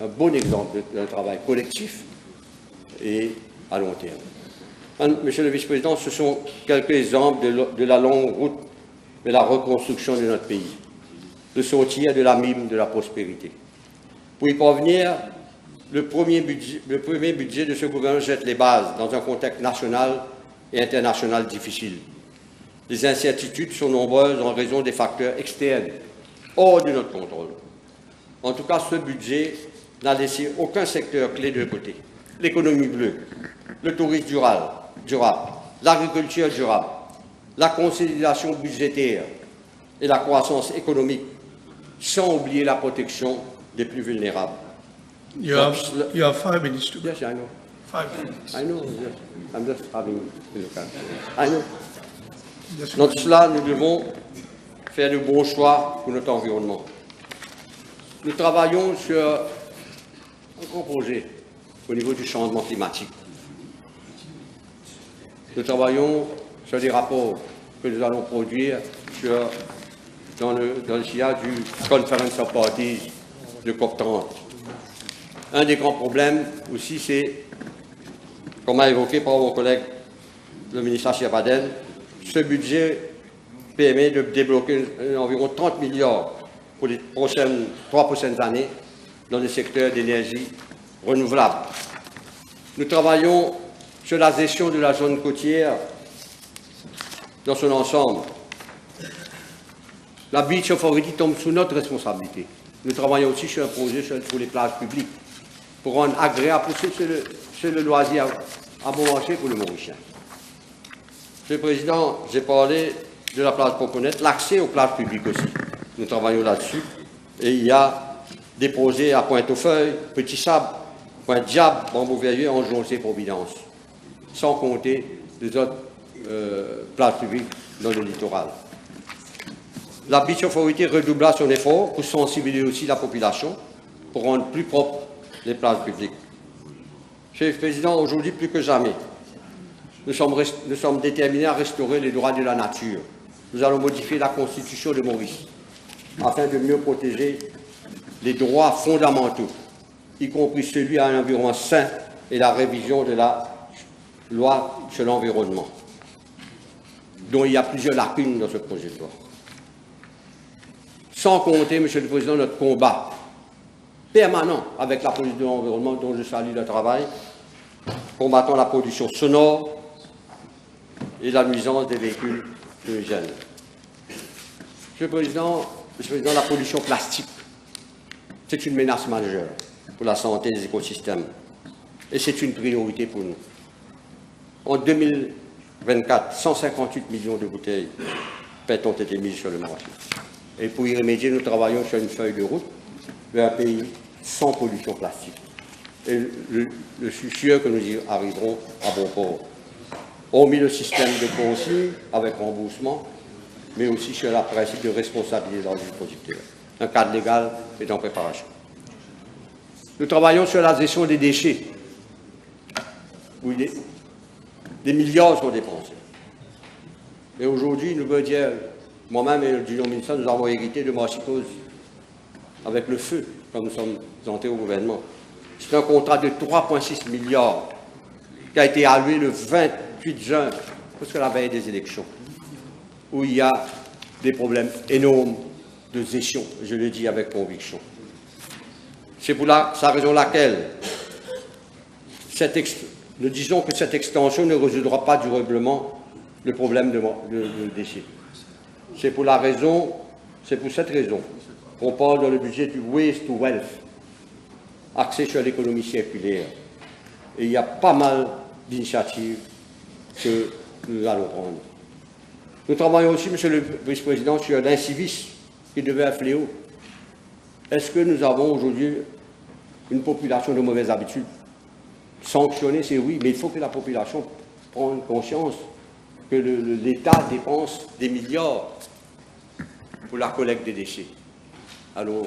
un bon exemple d'un travail collectif et à long terme. Monsieur le vice-président, ce sont quelques exemples de la longue route de la reconstruction de notre pays, de sortir de la mine de la prospérité. Pour y parvenir, le premier budget de ce gouvernement jette les bases dans un contexte national et international difficile. Les incertitudes sont nombreuses en raison des facteurs externes, hors de notre contrôle. En tout cas, ce budget n'a laissé aucun secteur clé de côté. L'économie bleue, le tourisme durable, l'agriculture durable, la consolidation budgétaire et la croissance économique, sans oublier la protection des plus vulnérables. You have 5 minutes to go. Yes, I know. 5 minutes. I know. Yes. I'm just having a look at it. I know. Yes. Dans cela, nous devons faire de bons choix pour notre environnement. Nous travaillons sur un grand projet au niveau du changement climatique. Nous travaillons sur des rapports que nous allons produire dans le sillage du Conference of Parties de COP30. Un des grands problèmes aussi, c'est, comme a évoqué par mon collègue, le ministre Achiabadel, ce budget permet de débloquer environ 30 milliards pour les 3 prochaines années dans le secteur d'énergie renouvelable. Nous travaillons sur la gestion de la zone côtière dans son ensemble. La Beach Authority tombe sous notre responsabilité. Nous travaillons aussi sur un projet sur les plages publiques pour rendre agréable, c'est le loisir à bon marché pour le Mauricien. Monsieur le Président, j'ai parlé de la plage pour connaître, l'accès aux plages publiques aussi. Nous travaillons là-dessus et il y a des projets à Pointe-aux-Feuilles, Petit Sable, Pointe-Diable, Bambou-Veilleux, Ange-Joncé, Providence, sans compter les autres plages publiques dans le littoral. La Beach Authority redoubla son effort pour sensibiliser aussi la population, pour rendre plus propres les plages publiques. Monsieur le Président, aujourd'hui plus que jamais, nous sommes déterminés à restaurer les droits de la nature. Nous allons modifier la Constitution de Maurice afin de mieux protéger les droits fondamentaux, y compris celui à un environnement sain et la révision de la loi sur l'environnement, dont il y a plusieurs lacunes dans ce projet de loi. Sans compter, Monsieur le Président, notre combat permanent avec la police de l'environnement, dont je salue le travail, combattant la pollution sonore et la nuisance des véhicules fumigènes. Monsieur le Président, la pollution plastique, c'est une menace majeure pour la santé des écosystèmes et c'est une priorité pour nous. En 2024, 158 millions de bouteilles PET ont été mises sur le marché. Et pour y remédier, nous travaillons sur une feuille de route vers un pays sans pollution plastique. Et je suis sûr que nous y arriverons à bon port. Hormis le système de consigne avec remboursement, mais aussi sur le principe de responsabilité dans le producteur. Un cadre légal est en préparation. Nous travaillons sur la gestion des déchets, où des milliards sont dépensés. Et aujourd'hui, nous pouvons dire, moi-même et le ministère, nous avons hérité de Marchicose avec le feu, quand nous sommes entrés au gouvernement. C'est un contrat de 3,6 milliards qui a été alloué le 28 juin, parce que la veille des élections, où il y a des problèmes énormes de gestion, je le dis avec conviction. C'est pour sa raison laquelle nous disons que cette extension ne résoudra pas durablement le problème de déchets. C'est pour cette raison qu'on parle dans le budget du Waste to Wealth, axé sur l'économie circulaire. Et il y a pas mal d'initiatives que nous allons prendre. Nous travaillons aussi, Monsieur le Vice-président, sur l'incivisme qui devait un fléau. Est-ce que nous avons aujourd'hui une population de mauvaises habitudes? Sanctionner, c'est oui, mais il faut que la population prenne conscience que l'État dépense des milliards pour la collecte des déchets. Alors,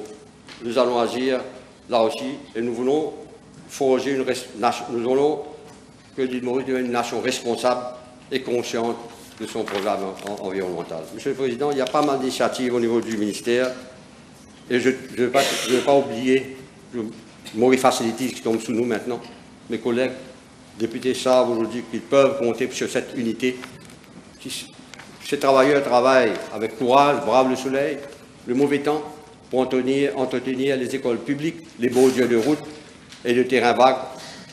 nous allons agir là aussi et nous voulons forger nous voulons que l'île Maurice devienne une nation responsable et consciente de son programme environnemental. Monsieur le Président, il y a pas mal d'initiatives au niveau du ministère et je ne vais pas oublier Maurice Facilities qui tombe sous nous maintenant. Mes collègues députés savent aujourd'hui qu'ils peuvent compter sur cette unité. Ces travailleurs travaillent avec courage, bravent le soleil, le mauvais temps, pour entretenir les écoles publiques, les bordures de route et le terrain vague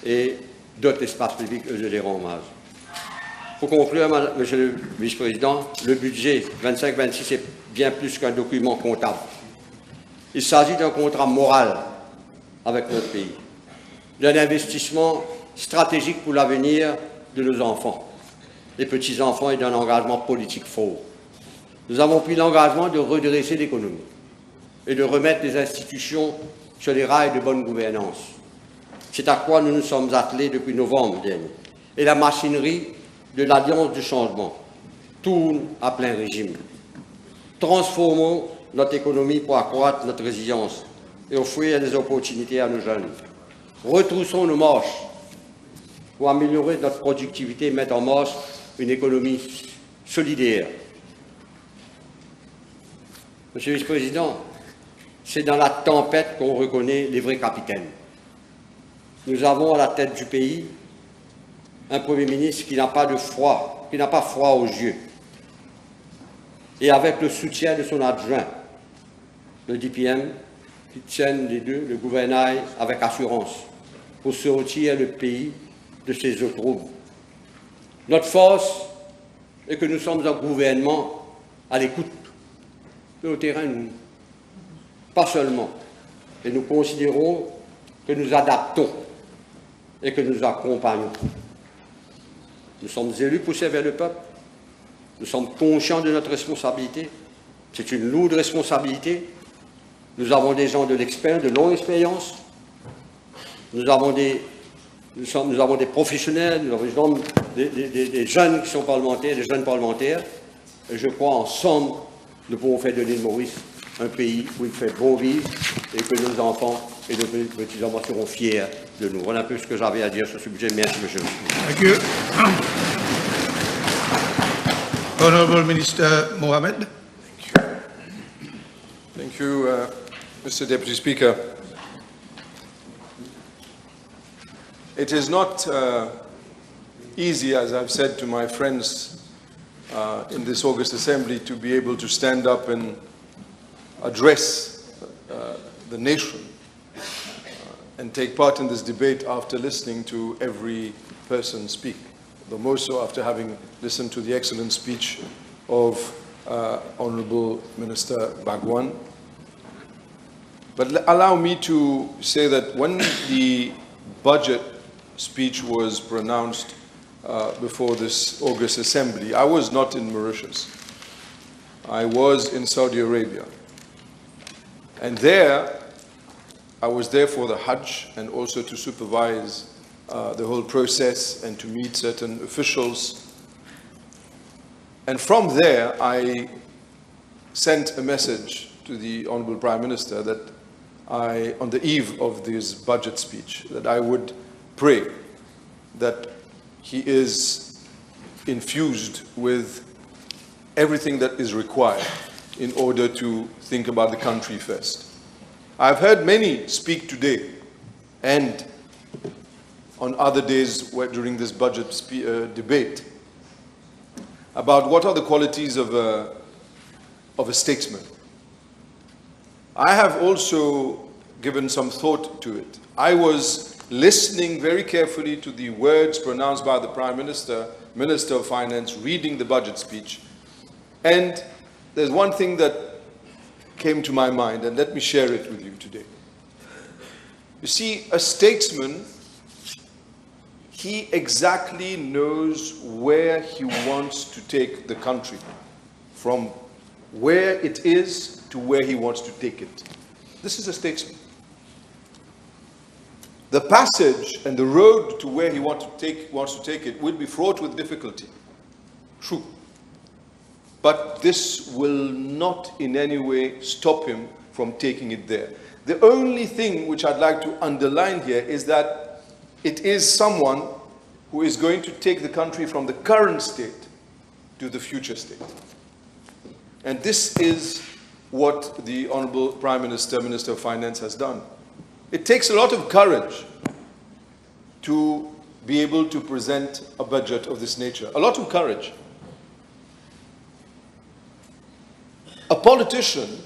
et d'autres espaces publics, je les rends hommage. Pour conclure, Monsieur le Vice-président, le budget 25-26 est bien plus qu'un document comptable. Il s'agit d'un contrat moral avec notre pays, d'un investissement stratégique pour l'avenir de nos enfants, des petits-enfants et d'un engagement politique fort. Nous avons pris l'engagement de redresser l'économie et de remettre les institutions sur les rails de bonne gouvernance. C'est à quoi nous nous sommes attelés depuis novembre dernier. Et la machinerie de l'Alliance du changement tourne à plein régime. Transformons notre économie pour accroître notre résilience et offrir des opportunités à nos jeunes. Retroussons nos marches pour améliorer notre productivité et mettre en marche une économie solidaire. Monsieur le Vice-président, c'est dans la tempête qu'on reconnaît les vrais capitaines. Nous avons à la tête du pays un Premier ministre qui n'a pas froid aux yeux. Et avec le soutien de son adjoint, le DPM, qui tiennent les deux, le gouvernail avec assurance, pour sortir le pays de ses eaux troubles. Notre force est que nous sommes un gouvernement à l'écoute de nos terrains, pas seulement. Et nous considérons que nous adaptons et que nous accompagnons. Nous sommes élus pour servir le peuple. Nous sommes conscients de notre responsabilité. C'est une lourde responsabilité. Nous avons des gens de longue expérience. Nous avons des professionnels, nous avons des jeunes qui sont parlementaires, des jeunes parlementaires. Et je crois ensemble, nous pouvons faire de l'île Maurice un pays où il fait bon vivre et que nos enfants et nos petits-enfants seront fiers de nous. Voilà un peu ce que j'avais à dire sur ce budget. Merci, monsieur le Président. Thank you. Honorable Minister Mohamed. Thank you, Mr. Deputy Speaker. It is not easy, as I've said to my friends in this August Assembly, to be able to stand up and address the nation and take part in this debate after listening to every person speak, the more so after having listened to the excellent speech of Honorable Minister Bagwan. But allow me to say that when the budget speech was pronounced before this August Assembly, I was not in Mauritius. I was in Saudi Arabia. And there, I was there for the Hajj and also to supervise the whole process and to meet certain officials. And from there, I sent a message to the Honorable Prime Minister that on the eve of this budget speech, that I would pray that he is infused with everything that is required in order to think about the country first. I've heard many speak today and on other days during this budget debate about what are the qualities of a statesman. I have also given some thought to it. I was listening very carefully to the words pronounced by the Prime Minister, Minister of Finance, reading the budget speech. And there's one thing that came to my mind, and let me share it with you today. You see, a statesman, he exactly knows where he wants to take the country, from where it is to where he wants to take it. This is a statesman. The passage and the road to where he wants to take it will be fraught with difficulty. True. But this will not in any way stop him from taking it there. The only thing which I'd like to underline here is that it is someone who is going to take the country from the current state to the future state. And this is what the Honorable Prime Minister, Minister of Finance has done. It takes a lot of courage to be able to present a budget of this nature. A lot of courage. A politician,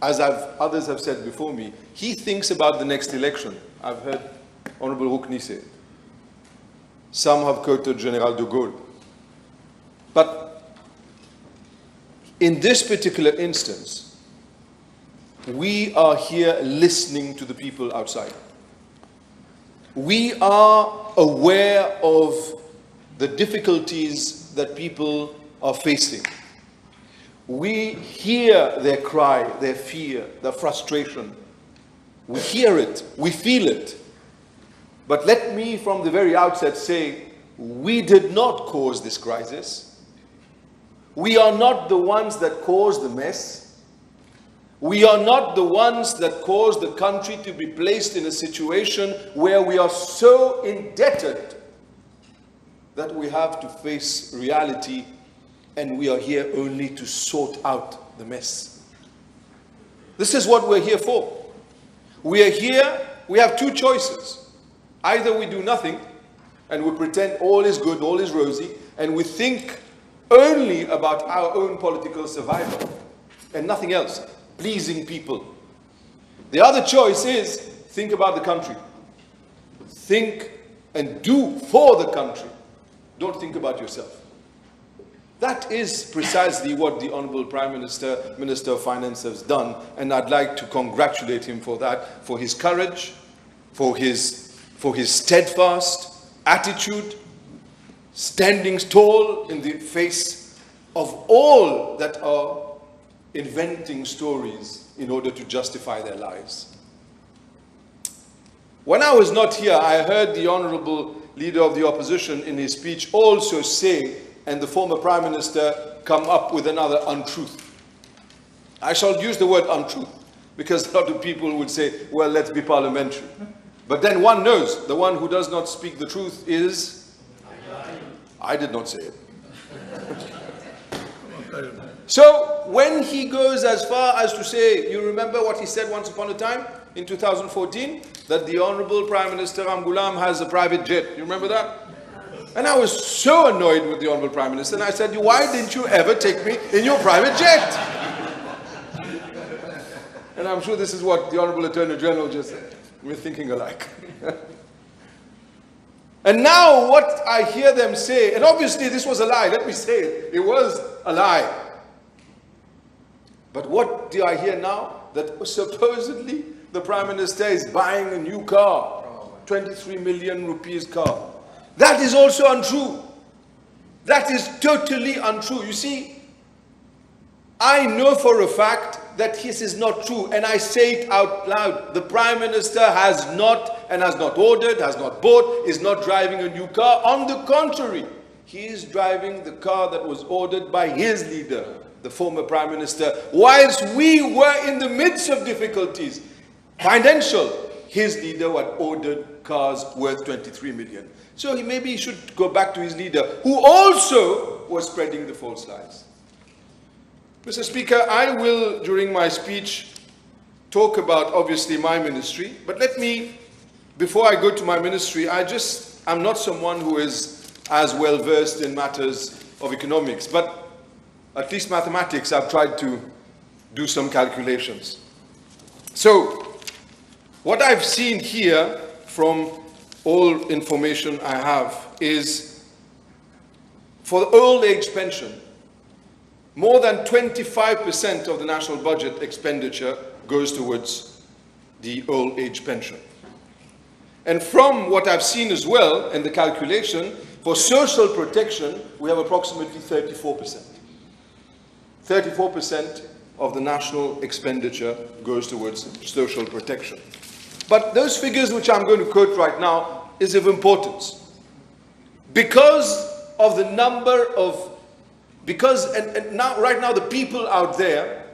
as others have said before me, he thinks about the next election. I've heard Honorable Rukni say it. Some have quoted General de Gaulle. But in this particular instance, we are here listening to the people outside. We are aware of the difficulties that people are facing. We hear their cry, their fear, their frustration. We hear it, we feel it. But let me from the very outset say, we did not cause this crisis. We are not the ones that caused the mess. We are not the ones that caused the country to be placed in a situation where we are so indebted that we have to face reality, and we are here only to sort out the mess. This is what we're here for. We are here, we have two choices. Either we do nothing and we pretend all is good, all is rosy, and we think only about our own political survival and nothing else, pleasing people. The other choice is think about the country. Think and do for the country. Don't think about yourself. That is precisely what the Honorable Prime Minister, Minister of Finance has done, and I'd like to congratulate him for that, for his courage, for his steadfast attitude, standing tall in the face of all that are inventing stories in order to justify their lies. When I was not here, I heard the Honorable Leader of the Opposition in his speech also say, and the former Prime Minister come up with another untruth. I shall use the word untruth because a lot of people would say, well, let's be parliamentary. But then one knows the one who does not speak the truth is... I did not say it. So when he goes as far as to say, you remember what he said once upon a time in 2014, that the Honorable Prime Minister Ramgoolam has a private jet. You remember that? And I was so annoyed with the Honorable Prime Minister, and I said, why didn't you ever take me in your private jet? And I'm sure this is what the Honorable Attorney General just said. We're thinking alike. And now what I hear them say, and obviously this was a lie, let me say it, it was a lie. But what do I hear now? That supposedly the Prime Minister is buying a new car, 23 million rupees car. That is also untrue. That is totally untrue. You see, I know for a fact that this is not true, and I say it out loud. The Prime Minister has not, and has not ordered, has not bought, is not driving a new car. On the contrary, he is driving the car that was ordered by his leader, the former Prime Minister, whilst we were in the midst of difficulties, financial. His leader had ordered cars worth 23 million. So maybe he should go back to his leader, who also was spreading the false lies. Mr. Speaker, I will, during my speech, talk about, obviously, my ministry. But let me, before I go to my ministry, I'm not someone who is as well versed in matters of economics. But at least mathematics, I've tried to do some calculations. So, what I've seen here from all information I have is for the old age pension, more than 25% of the national budget expenditure goes towards the old age pension. And from what I've seen as well in the calculation, for social protection, we have approximately 34%. 34% of the national expenditure goes towards social protection. But those figures which I'm going to quote right now is of importance. Because of the number of, right now the people out there,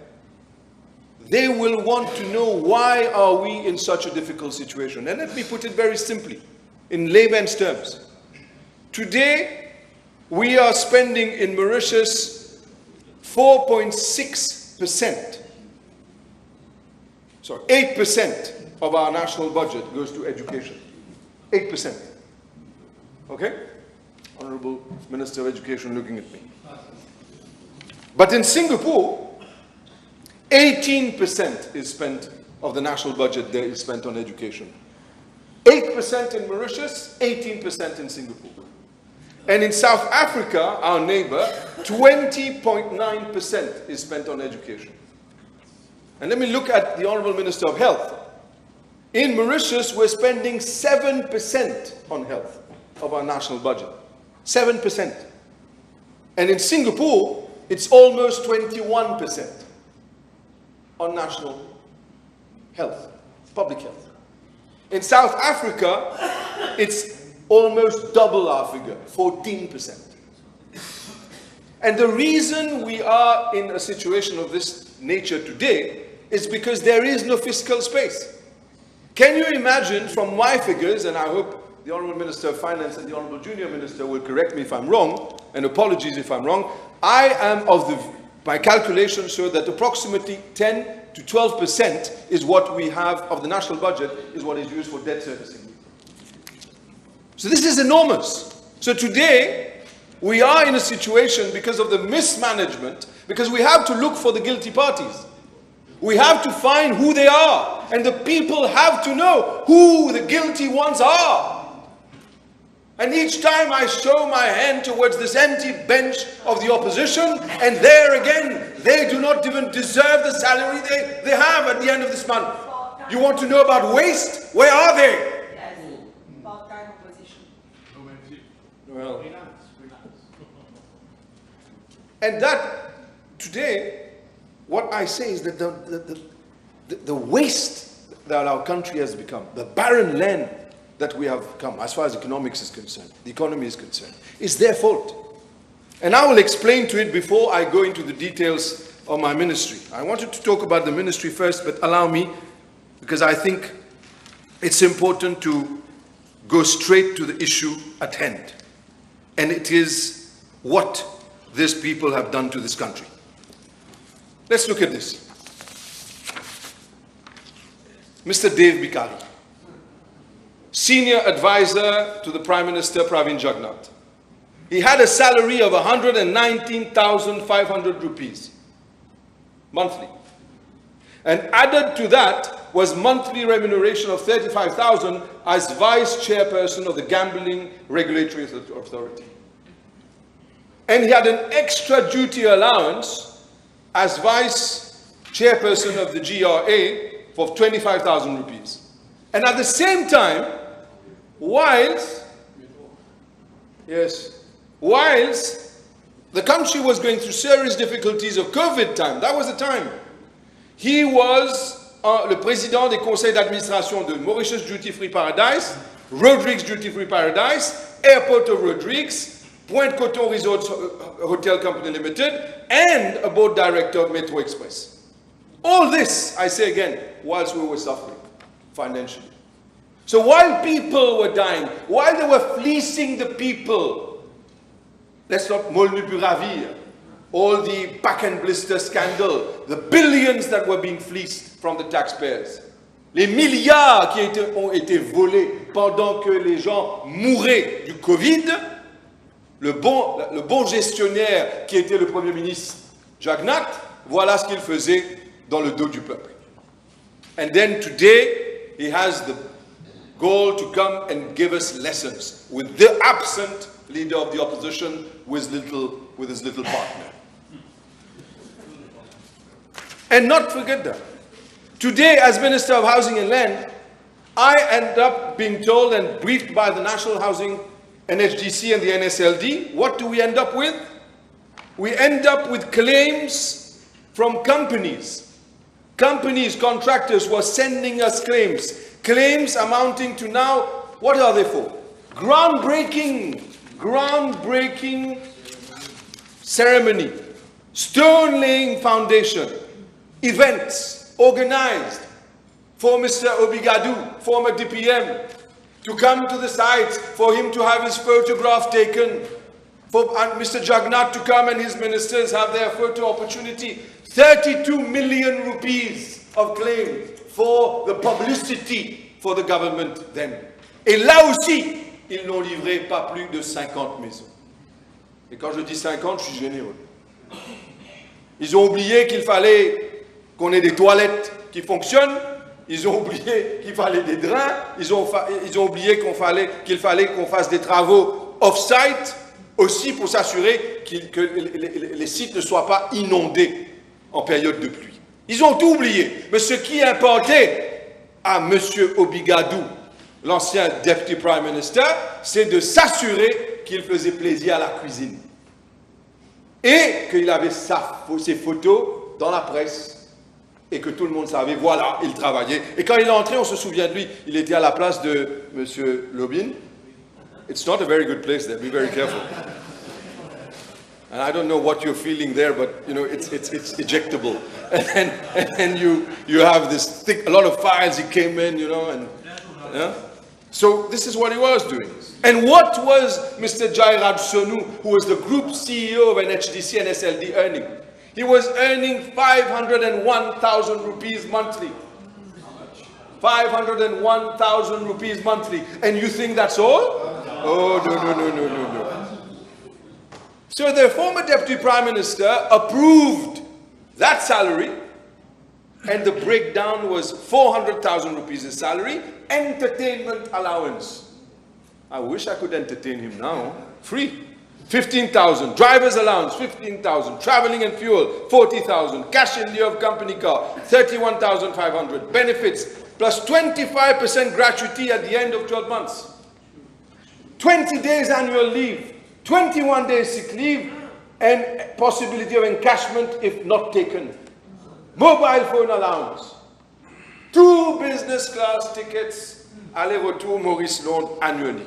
they will want to know why are we in such a difficult situation. And let me put it very simply, in layman's terms. Today, we are spending in Mauritius 4.6%. Sorry, 8% of our national budget goes to education. 8%. Okay? Honorable Minister of Education looking at me. But in Singapore, 18% is spent of the national budget there is spent on education. 8% in Mauritius, 18% in Singapore. And in South Africa, our neighbor, 20.9% is spent on education. And let me look at the Honorable Minister of Health. In Mauritius, we're spending 7% on health of our national budget. 7%. And in Singapore, it's almost 21% on national health, public health. In South Africa, it's almost double our figure, 14%. And the reason we are in a situation of this nature today is because there is no fiscal space. Can you imagine from my figures, and I hope the Honourable Minister of Finance and the Honourable Junior Minister will correct me if I'm wrong, and apologies if I'm wrong, I am my calculations show that approximately 10 to 12% is what we have of the national budget is what is used for debt servicing. So this is enormous. So today, we are in a situation because of the mismanagement, because we have to look for the guilty parties. We have to find who they are, and the people have to know who the guilty ones are. And each time I show my hand towards this empty bench of the opposition, and there again, they do not even deserve the salary they have at the end of this month. You want to know about waste? Where are they? Part-time opposition. Well, and that, today, what I say is that the waste that our country has become, the barren land that we have come, as far as economics is concerned, the economy is concerned, is their fault. And I will explain to it before I go into the details of my ministry. I wanted to talk about the ministry first, but allow me, because I think it's important to go straight to the issue at hand. And it is what these people have done to this country. Let's look at this. Mr. Dave Bikali, senior advisor to the Prime Minister Pravin Jagnnath. He had a salary of 119,500 rupees monthly. And added to that was monthly remuneration of 35,000 as vice chairperson of the Gambling Regulatory Authority. And he had an extra duty allowance as vice chairperson of the GRA for 25,000 rupees. And at the same time, whilst the country was going through serious difficulties of COVID time, that was the time, he was le président des conseils d'administration de Mauritius Duty Free Paradise, Rodrigues Duty Free Paradise, Airport of Rodrigues, Point Coton Resorts Hotel Company Limited, and a board director of Metro Express. All this, I say again, whilst we were suffering financially. So while people were dying, while they were fleecing the people, let's not molnu plus ravir, all the pack and blister scandal, the billions that were being fleeced from the taxpayers, les milliards qui ont été volés pendant que les gens mouraient du Covid, le bon gestionnaire qui était le Premier ministre Jagnnath, voilà ce qu'il faisait dans le dos du peuple. And then today, he has the goal to come and give us lessons with the absent leader of the opposition with his little partner. And not forget that. Today, as Minister of Housing and Land, I end up being told and briefed by the National Housing NHDC and the NSLD. What do we end up with? We end up with claims from companies. Companies, contractors were sending us claims amounting to now, what are they for? Groundbreaking ceremony, stone-laying foundation, events organized for Mr. Obigadou, former DPM, to come to the site, for him to have his photograph taken, for Mr. Jagnnath to come and his ministers have their photo opportunity. 32 million rupees of claim for the publicity for the government then. Et là aussi, ils n'ont livré pas plus de 50 maisons. Et quand je dis 50, je suis généreux. Ils ont oublié qu'il fallait qu'on ait des toilettes qui fonctionnent. Ils ont oublié qu'il fallait des drains. Ils ont oublié qu'il fallait qu'on fasse des travaux off-site aussi pour s'assurer que les sites ne soient pas inondés en période de pluie. Ils ont tout oublié. Mais ce qui importait à M. Obigadou, l'ancien Deputy Prime Minister, c'est de s'assurer qu'il faisait plaisir à la cuisine. Et qu'il avait ses photos dans la presse. Et que tout le monde savait, voilà, il travaillait. Et quand il est entré, on se souvient de lui, il était à la place de M. Lobin. It's not a very good place there, be very careful. And I don't know what you're feeling there, but you know, it's ejectable. And then you have this thick, a lot of files, he came in, you know, and yeah. So this is what he was doing. And what was Mr. Jairaj Sonu, who was the group CEO of NHDC and SLD, earning? He was earning 501,000 rupees monthly. 501,000 rupees monthly. And you think that's all? Oh, no. So the former Deputy Prime Minister approved that salary, and the breakdown was 400,000 rupees in salary, entertainment allowance. I wish I could entertain him now. Free. 15,000. Driver's allowance, 15,000. Traveling and fuel, 40,000. Cash in lieu of company car, 31,500. Benefits, plus 25% gratuity at the end of 12 months. 20 days annual leave, 21 days sick leave, and possibility of encashment if not taken. Mobile phone allowance. 2 business class tickets, aller-retour Maurice Londres annually.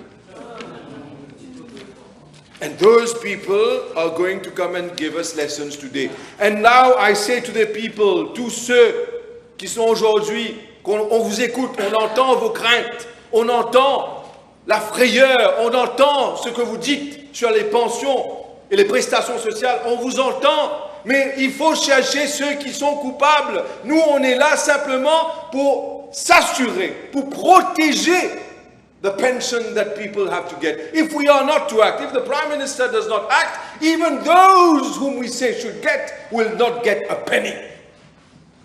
And those people are going to come and give us lessons today. And now I say to the people, tous ceux qui sont aujourd'hui, on vous écoute, on entend vos craintes, on entend la frayeur, on entend ce que vous dites sur les pensions et les prestations sociales, on vous entend, Mais il faut chercher ceux qui sont coupables. Nous, on est là simplement pour s'assurer, pour protéger the pension that people have to get. If we are not to act, if the Prime Minister does not act, even those whom we say should get will not get a penny.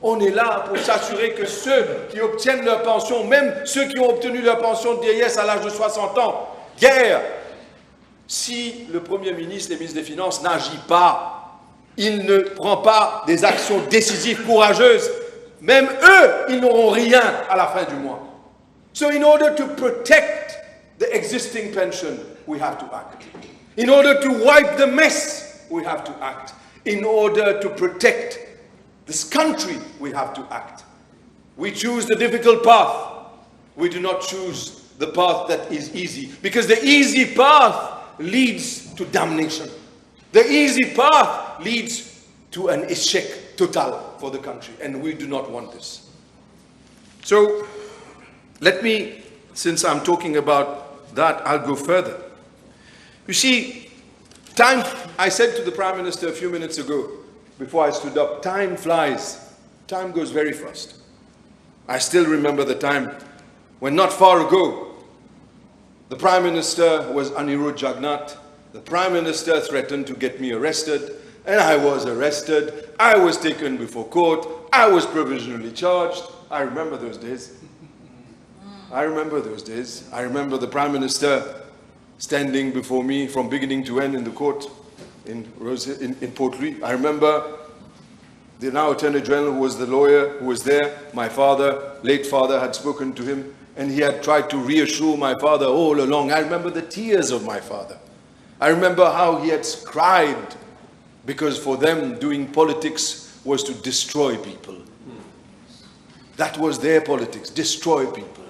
On est là pour s'assurer que ceux qui obtiennent leur pension, même ceux qui ont obtenu leur pension de vieillesse à l'âge de 60 ans, hier, si le Premier ministre et le ministre des Finances n'agit pas, il ne prend pas des actions décisives, courageuses, même eux, ils n'auront rien à la fin du mois. So in order to protect the existing pension, we have to act. In order to wipe the mess, we have to act. In order to protect this country, we have to act. We choose the difficult path. We do not choose the path that is easy, because the easy path leads to damnation. The easy path leads to an échec total for the country, and we do not want this. So, let me, since I'm talking about that, I'll go further. You see, time, I said to the Prime Minister a few minutes ago, before I stood up, time flies. Time goes very fast. I still remember the time when not far ago, the Prime Minister was Anirudh Jagannath. The Prime Minister threatened to get me arrested, and I was arrested. I was taken before court. I was provisionally charged. I remember those days. I remember those days. I remember the Prime Minister standing before me from beginning to end in the court in Port Louis. I remember the now Attorney General, who was the lawyer who was there. My father, late father, had spoken to him, and he had tried to reassure my father all along. I remember the tears of my father. I remember how he had cried, because for them doing politics was to destroy people. That was their politics, destroy people.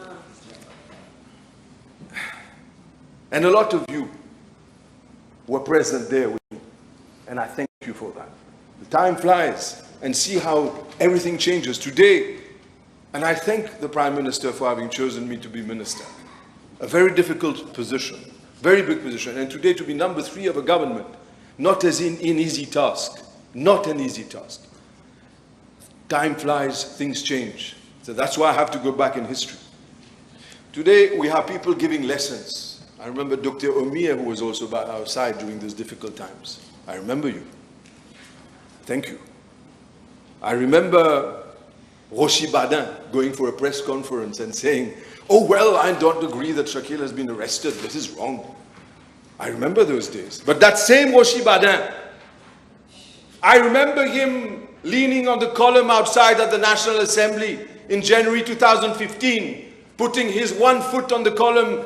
And a lot of you were present there with me, and I thank you for that. The time flies, and see how everything changes today. And I thank the Prime Minister for having chosen me to be Minister. A very difficult position, very big position. And today to be number 3 of a government, not as an easy task, not an easy task. Time flies, things change. So that's why I have to go back in history. Today we have people giving lessons. I remember Dr. Omia, who was also by our side during those difficult times. I remember you. Thank you. I remember Roshi Badin going for a press conference and saying, oh, well, I don't agree that Shakil has been arrested. This is wrong. I remember those days. But that same Roshi Badin, I remember him leaning on the column outside at the National Assembly in January 2015, putting his one foot on the column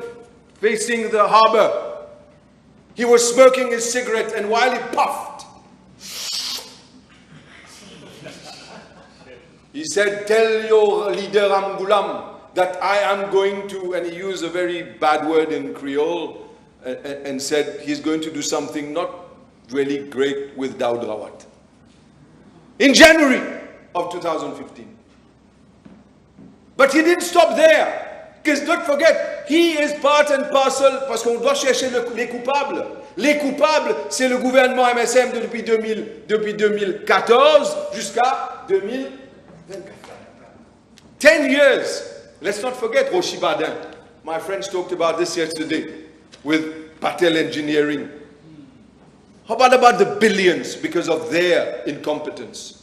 facing the harbor. He was smoking his cigarette, and while he puffed, he said, tell your leader Amgulam that I am going to, and he used a very bad word in Creole, and said he's going to do something not really great with Daoud Rawat. In January of 2015. But he didn't stop there. Because don't forget, he is part and parcel, parce qu'on doit chercher les coupables. Les coupables, c'est le gouvernement MSM depuis 2014 jusqu'à 2024. 10 years. Let's not forget Roshi Badin. My friends talked about this yesterday with Patel Engineering. How about the billions because of their incompetence?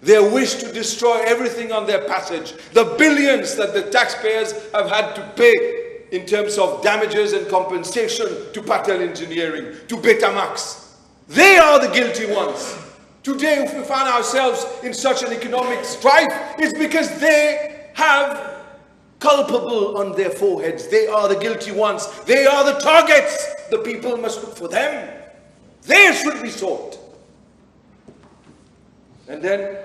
Their wish to destroy everything on their passage. The billions that the taxpayers have had to pay in terms of damages and compensation to Patel Engineering, to Betamax. They are the guilty ones. Today, if we find ourselves in such an economic strife, it's because they have culpable on their foreheads. They are the guilty ones. They are the targets. The people must look for them. They should be sought. And then,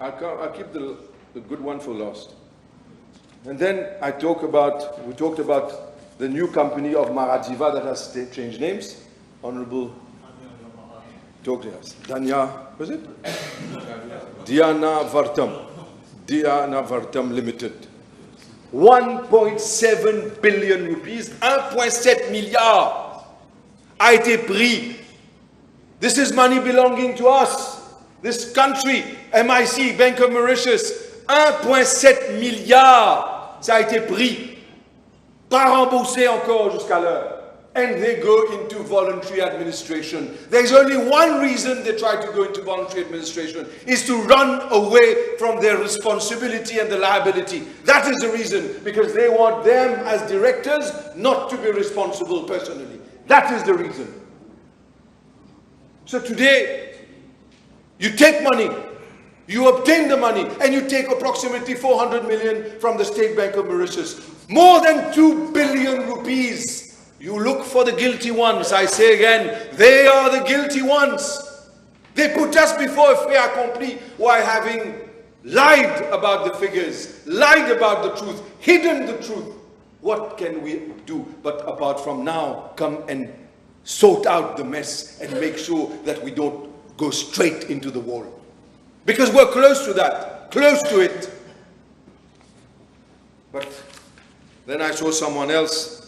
I'll keep the good one for last. And then we talked about the new company of Maradiva that has changed names. Honorable talked to us. Was it? Diana Vartam Limited. 1.7 billion rupees, 1.7 milliard a été pris This is money belonging to us. This country, MIC, Bank of Mauritius, 1,7 milliards, ça a été pris, pas remboursé encore jusqu'à l'heure. And they go into voluntary administration. There's only one reason they try to go into voluntary administration, is to run away from their responsibility and the liability. That is the reason, because they want them as directors not to be responsible personally. That is the reason. So today, you take money, you obtain the money, and you take approximately 400 million from the State Bank of Mauritius. More than 2 billion rupees. You look for the guilty ones. I say again, they are the guilty ones. They put us before a fait accompli while having lied about the figures, lied about the truth, hidden the truth. What can we do but apart from now come and sort out the mess and make sure that we don't go straight into the wall? Because we're close to that, close to it. But then I saw someone else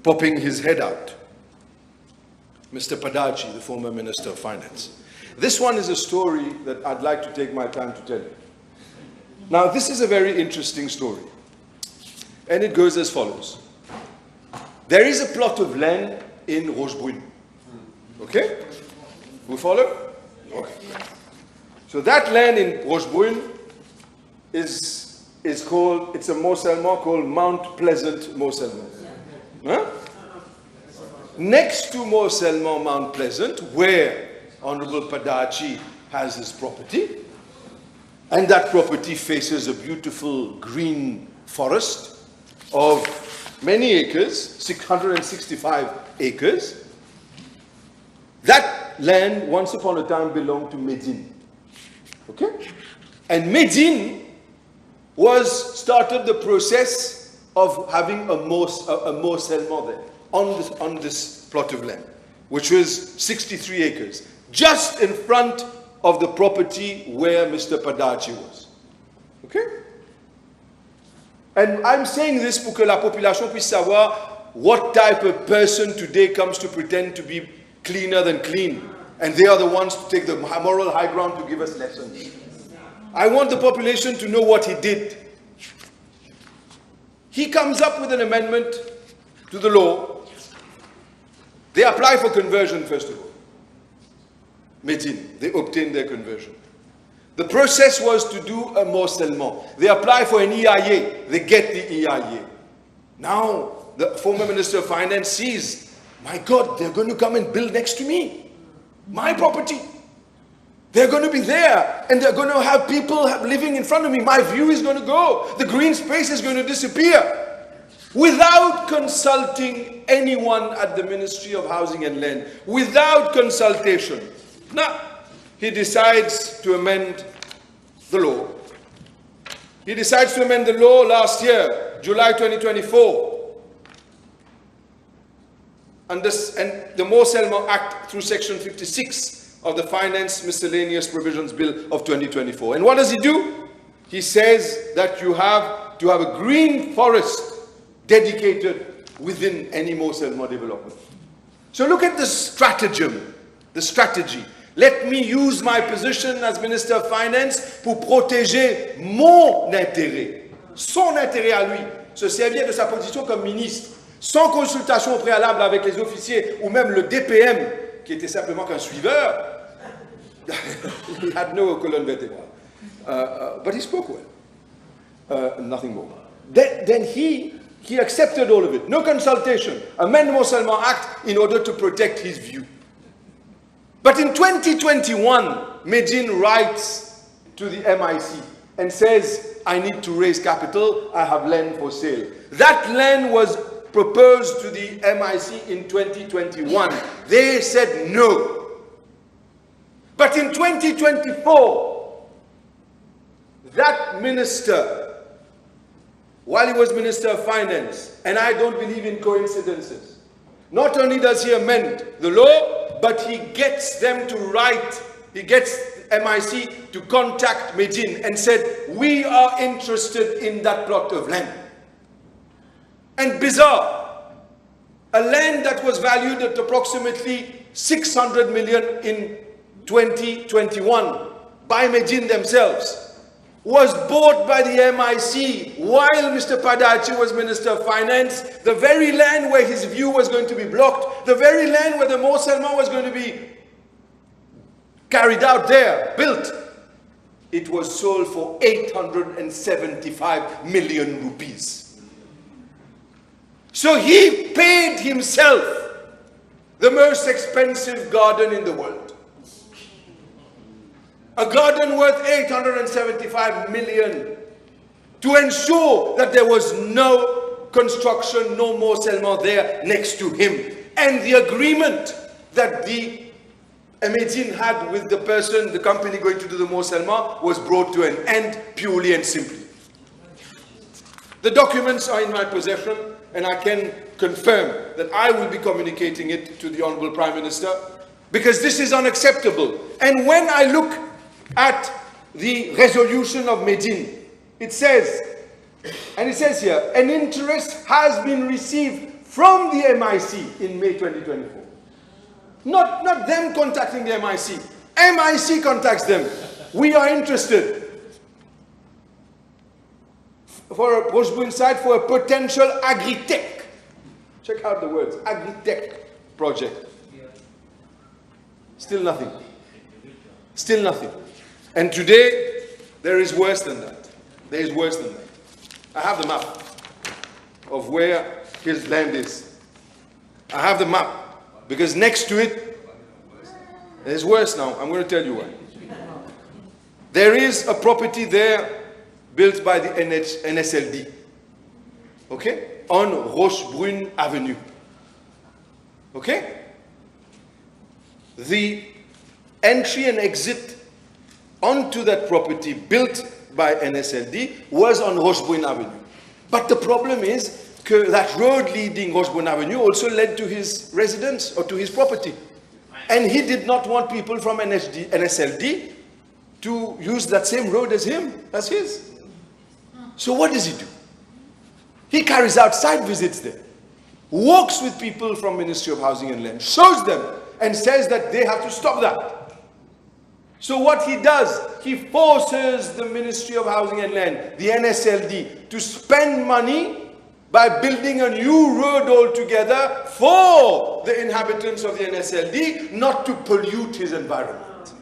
popping his head out. Mr. Padachi, the former Minister of Finance. This one is a story that I'd like to take my time to tell you. Now, this is a very interesting story. And it goes as follows. There is a plot of land in Rochebrune. Okay? We follow? Okay. So that land in Rochebrune is called, it's a morcellement called Mount Pleasant morcellement. Huh? Next to morcellement Mount Pleasant, where Honorable Padachi has his property, and that property faces a beautiful green forest of many acres, 665 acres. That land once upon a time belonged to Medine. Okay? And Medine started the process of having a morcellement there on this plot of land, which was 63 acres, just in front of the property where Mr. Padachi was. Okay? And I'm saying this pour que la population puisse savoir what type of person today comes to pretend to be cleaner than clean. And they are the ones to take the moral high ground to give us lessons. I want the population to know what he did. He comes up with an amendment to the law. They apply for conversion, first of all. Medine, they obtain their conversion. The process was to do a morcellement. They apply for an EIA. They get the EIA. Now, the former Minister of Finance sees, my God, they're going to come and build next to me. My property. They're going to be there, and they're going to have people living in front of me. My view is going to go. The green space is going to disappear. Without consulting anyone at the Ministry of Housing and Land, without consultation. Now, he decides to amend the law. He decides to amend the law last year, July 2024. And the Morcellement Act through Section 56 of the Finance Miscellaneous Provisions Bill of 2024. And what does he do? He says that you have to have a green forest dedicated within any morcellement development. So look at the stratagem, the strategy. Let me use my position as Minister of Finance pour protéger mon intérêt, son intérêt à lui, se servir de sa position comme ministre, sans consultation préalable avec les officiers ou même le DPM, qui était simplement qu'un suiveur. He had no colonne vertébrale. But he spoke well. Nothing more. Then he accepted all of it. No consultation. Amend the Morcellement Act in order to protect his view. But in 2021, Medine writes to the MIC and says, I need to raise capital, I have land for sale. That land was proposed to the MIC in 2021. They said no. But in 2024, that minister, while he was Minister of Finance, and I don't believe in coincidences, not only does he amend the law, but he gets them to write, he gets MIC to contact Medine and said, we are interested in that plot of land. And bizarre, a land that was valued at approximately 600 million in 2021 by Medin themselves, was bought by the MIC while Mr. Padachi was Minister of Finance, the very land where his view was going to be blocked, the very land where the Mont Selman was going to be carried out there, built. It was sold for 875 million rupees. So he paid himself the most expensive garden in the world. A garden worth 875 million to ensure that there was no construction, no more Selman there next to him. And the agreement that the Medin had with the person, the company going to do the Mont Selman, was brought to an end purely and simply. The documents are in my possession, and I can confirm that I will be communicating it to the Honorable Prime Minister, because this is unacceptable. And when I look at the resolution of Medin, it says, and it says here, an interest has been received from the MIC in May 2024. Not them contacting the MIC. MIC contacts them. We are interested for a Rochebrune site for a potential agri-tech. Check out the words, agri-tech project. Still nothing. Still nothing. And today, there is worse than that. There is worse than that. I have the map of where his land is. I have the map. Because next to it, it's worse now. I'm going to tell you why. There is a property there built by the NSLD. Okay? On Rochebrune Avenue. Okay? The entry and exit onto that property built by NSLD was on Rochebrune Avenue. But the problem is that road leading Rochebrune Avenue also led to his residence or to his property. And he did not want people from NSLD to use that same road as his. So what does he do? He carries out site visits there, walks with people from Ministry of Housing and Land, shows them and says that they have to stop that. So what he does, he forces the Ministry of Housing and Land, the NSLD, to spend money by building a new road altogether for the inhabitants of the NSLD, not to pollute his environment.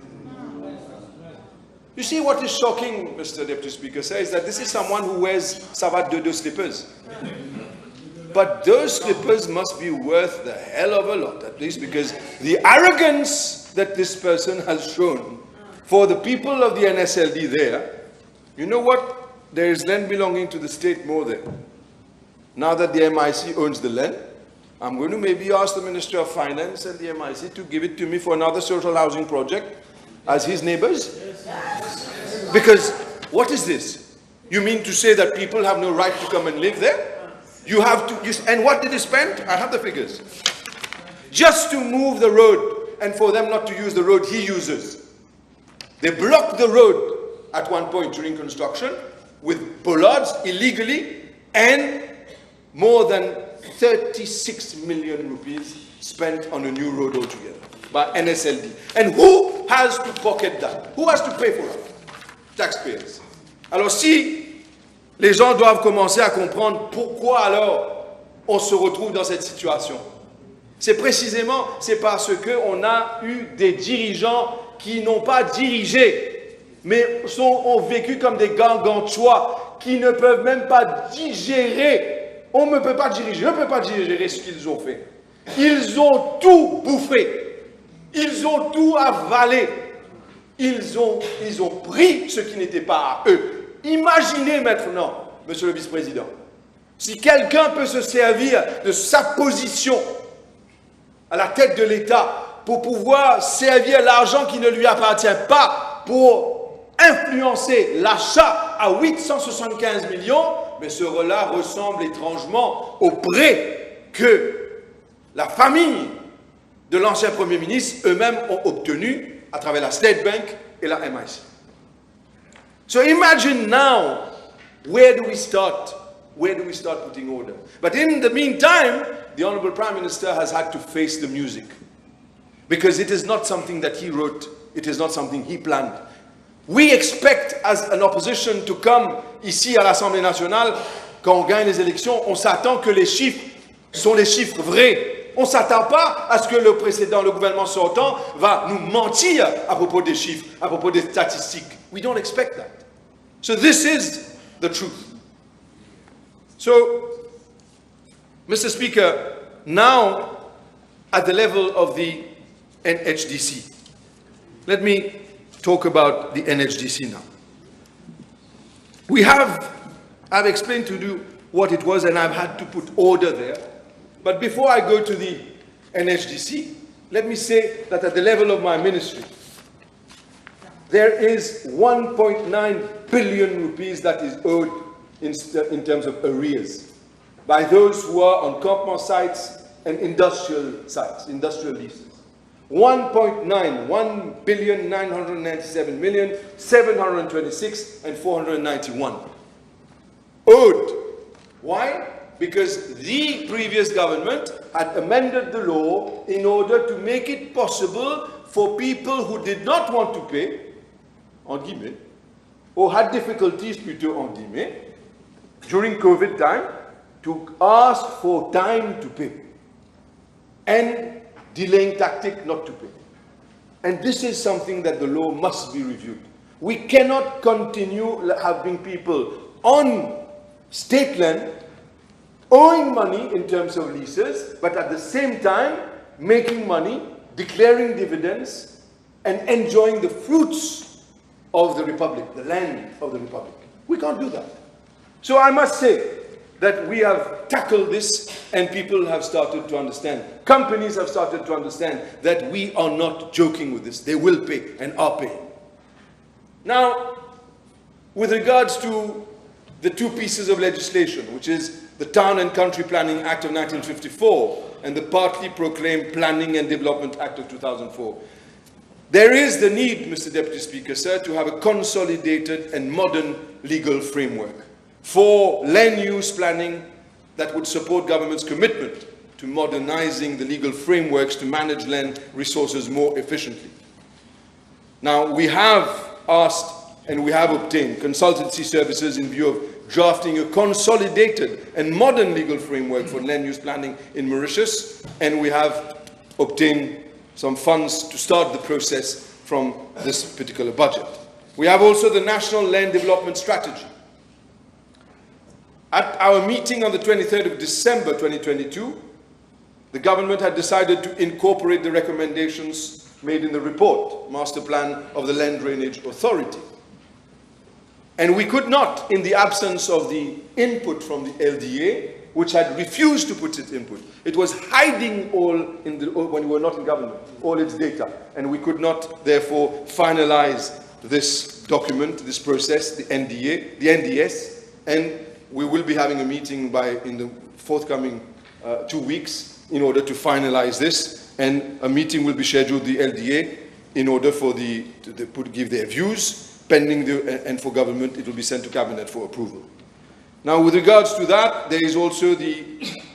You see, what is shocking, Mr. Deputy Speaker, says that this is someone who wears Savat Dodo slippers. But those slippers must be worth the hell of a lot, at least, because the arrogance that this person has shown for the people of the NSLD there, you know what? There is land belonging to the state more there. Now that the MIC owns the land, I'm going to maybe ask the Ministry of Finance and the MIC to give it to me for another social housing project as his neighbors. Because what is this? You mean to say that people have no right to come and live there? You have to, and what did he spend? I have the figures. Just to move the road and for them not to use the road he uses. They blocked the road at one point during construction with bollards illegally, and more than 36 million rupees spent on a new road altogether by NSLD. And who has to pocket that? Who has to pay for it? Taxpayers. Alors si les gens doivent commencer à comprendre pourquoi alors on se retrouve dans cette situation, c'est précisément, c'est parce qu'on a eu des dirigeants qui n'ont pas dirigé, mais ont vécu comme des gargantuas qui ne peuvent même pas digérer. On ne peut pas diriger, je ne peux pas digérer ce qu'ils ont fait. Ils ont tout bouffé. Ils ont tout avalé. Ils ont pris ce qui n'était pas à eux. Imaginez maintenant, Monsieur le Vice-président, si quelqu'un peut se servir de sa position à la tête de l'État pour pouvoir servir l'argent qui ne lui appartient pas pour influencer l'achat à 875 millions, mais ce là ressemble étrangement au prêt que la famille de l'ancien Premier ministre eux-mêmes ont obtenu à travers la State Bank et la MIC. So imagine now, where do we start? Where do we start putting order? But in the meantime, the Honorable Prime Minister has had to face the music. because it is not something that he wrote, it is not something he planned. We expect as an opposition to come ici à l'Assemblée nationale, quand on gagne les élections, on s'attend que les chiffres sont les chiffres vrais. On ne s'attend pas à ce que le gouvernement sortant va nous mentir à propos des chiffres, à propos des statistiques. We don't expect that. So this is the truth. So, Mr. Speaker, now at the level of the NHDC, let me talk about the NHDC now. I've explained to you what it was, and I've had to put order there. But before I go to the NHDC, let me say that at the level of my ministry, there is 1.9 billion rupees that is owed in terms of arrears by those who are on campement sites and industrial sites, industrial leases. 1.997,726 and 491 owed. Why? Because the previous government had amended the law in order to make it possible for people who did not want to pay, en guillemets, or had difficulties, plutôt en guillemets, during COVID time, to ask for time to pay and delaying tactic not to pay. And this is something that the law must be reviewed. We cannot continue having people on state land owing money in terms of leases, but at the same time making money, declaring dividends, and enjoying the fruits of the Republic, the land of the Republic. We can't do that. So I must say that we have tackled this and people have started to understand. Companies have started to understand that we are not joking with this. They will pay and are paying. Now, with regards to the two pieces of legislation, which is the Town and Country Planning Act of 1954 and the partly proclaimed Planning and Development Act of 2004. There is the need, Mr. Deputy Speaker, sir, to have a consolidated and modern legal framework for land use planning that would support government's commitment to modernizing the legal frameworks to manage land resources more efficiently. Now, we have asked and we have obtained consultancy services in view of drafting a consolidated and modern legal framework for land use planning in Mauritius, and we have obtained some funds to start the process from this particular budget. We have also the National Land Development Strategy. At our meeting on the 23rd of December 2022, the government had decided to incorporate the recommendations made in the report, Master Plan of the Land Drainage Authority. And we could not, in the absence of the input from the LDA, which had refused to put its input. It was hiding when we were not in government, all its data. And we could not, therefore, finalize this document, this process, the NDS, and we will be having a meeting in the forthcoming 2 weeks in order to finalize this, and a meeting will be scheduled with the LDA in order for to give their views. Pending and for government, it will be sent to cabinet for approval. Now, with regards to that, there is also the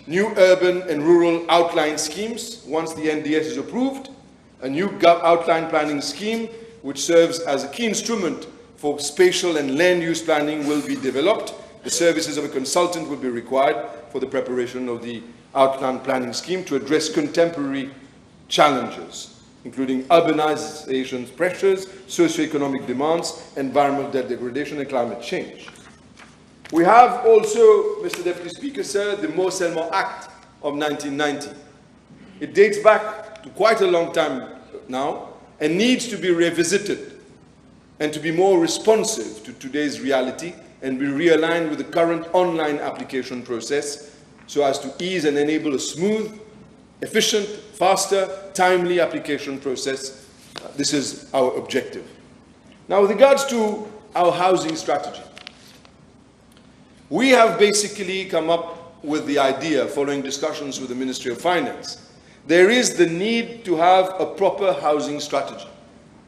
new urban and rural outline schemes. Once the NDS is approved, a new outline planning scheme, which serves as a key instrument for spatial and land use planning, will be developed. The services of a consultant will be required for the preparation of the outline planning scheme to address contemporary challenges, including urbanization pressures, socioeconomic demands, environmental degradation, and climate change. We have also, Mr. Deputy Speaker, sir, the Morcellement Act of 1990. It dates back to quite a long time now and needs to be revisited and to be more responsive to today's reality and be realigned with the current online application process so as to ease and enable a smooth, efficient, faster, timely application process. This is our objective. Now, with regards to our housing strategy, we have basically come up with the idea, following discussions with the Ministry of Finance, there is the need to have a proper housing strategy.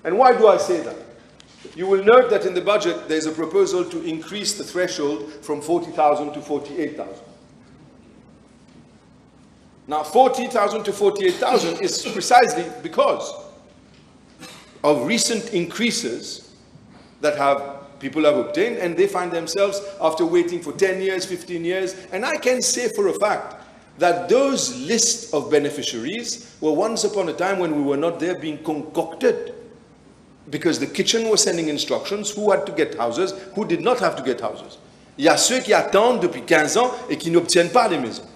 And why do I say that? You will note that in the budget, there's a proposal to increase the threshold from 40,000 to 48,000. Now, 40,000 to 48,000 is precisely because of recent increases that people have obtained, and they find themselves after waiting for 10 years, 15 years, and I can say for a fact that those lists of beneficiaries were once upon a time, when we were not there, being concocted, because the kitchen was sending instructions who had to get houses, who did not have to get houses. Il y a ceux qui attendent depuis 15 ans et qui n'obtiennent pas les maisons.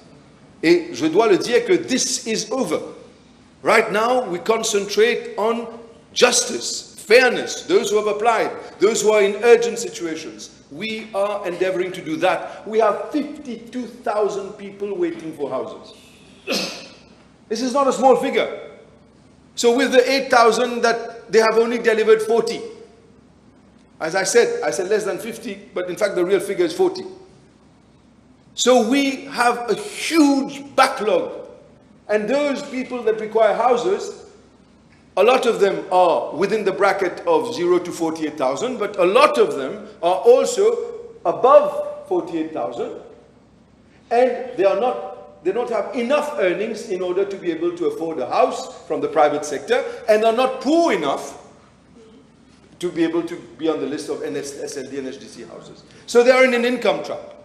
Et je dois le dire que this is over. Right now, we concentrate on justice, fairness, those who have applied, those who are in urgent situations. We are endeavoring to do that. We have 52,000 people waiting for houses. This is not a small figure. So with the 8,000 that they have only delivered 40. As I said less than 50, but in fact the real figure is 40. So we have a huge backlog. And those people that require houses, a lot of them are within the bracket of 0 to 48,000, but a lot of them are also above 48,000, and they don't have enough earnings in order to be able to afford a house from the private sector, and are not poor enough to be able to be on the list of SLD and HDC houses. So they are in an income trap.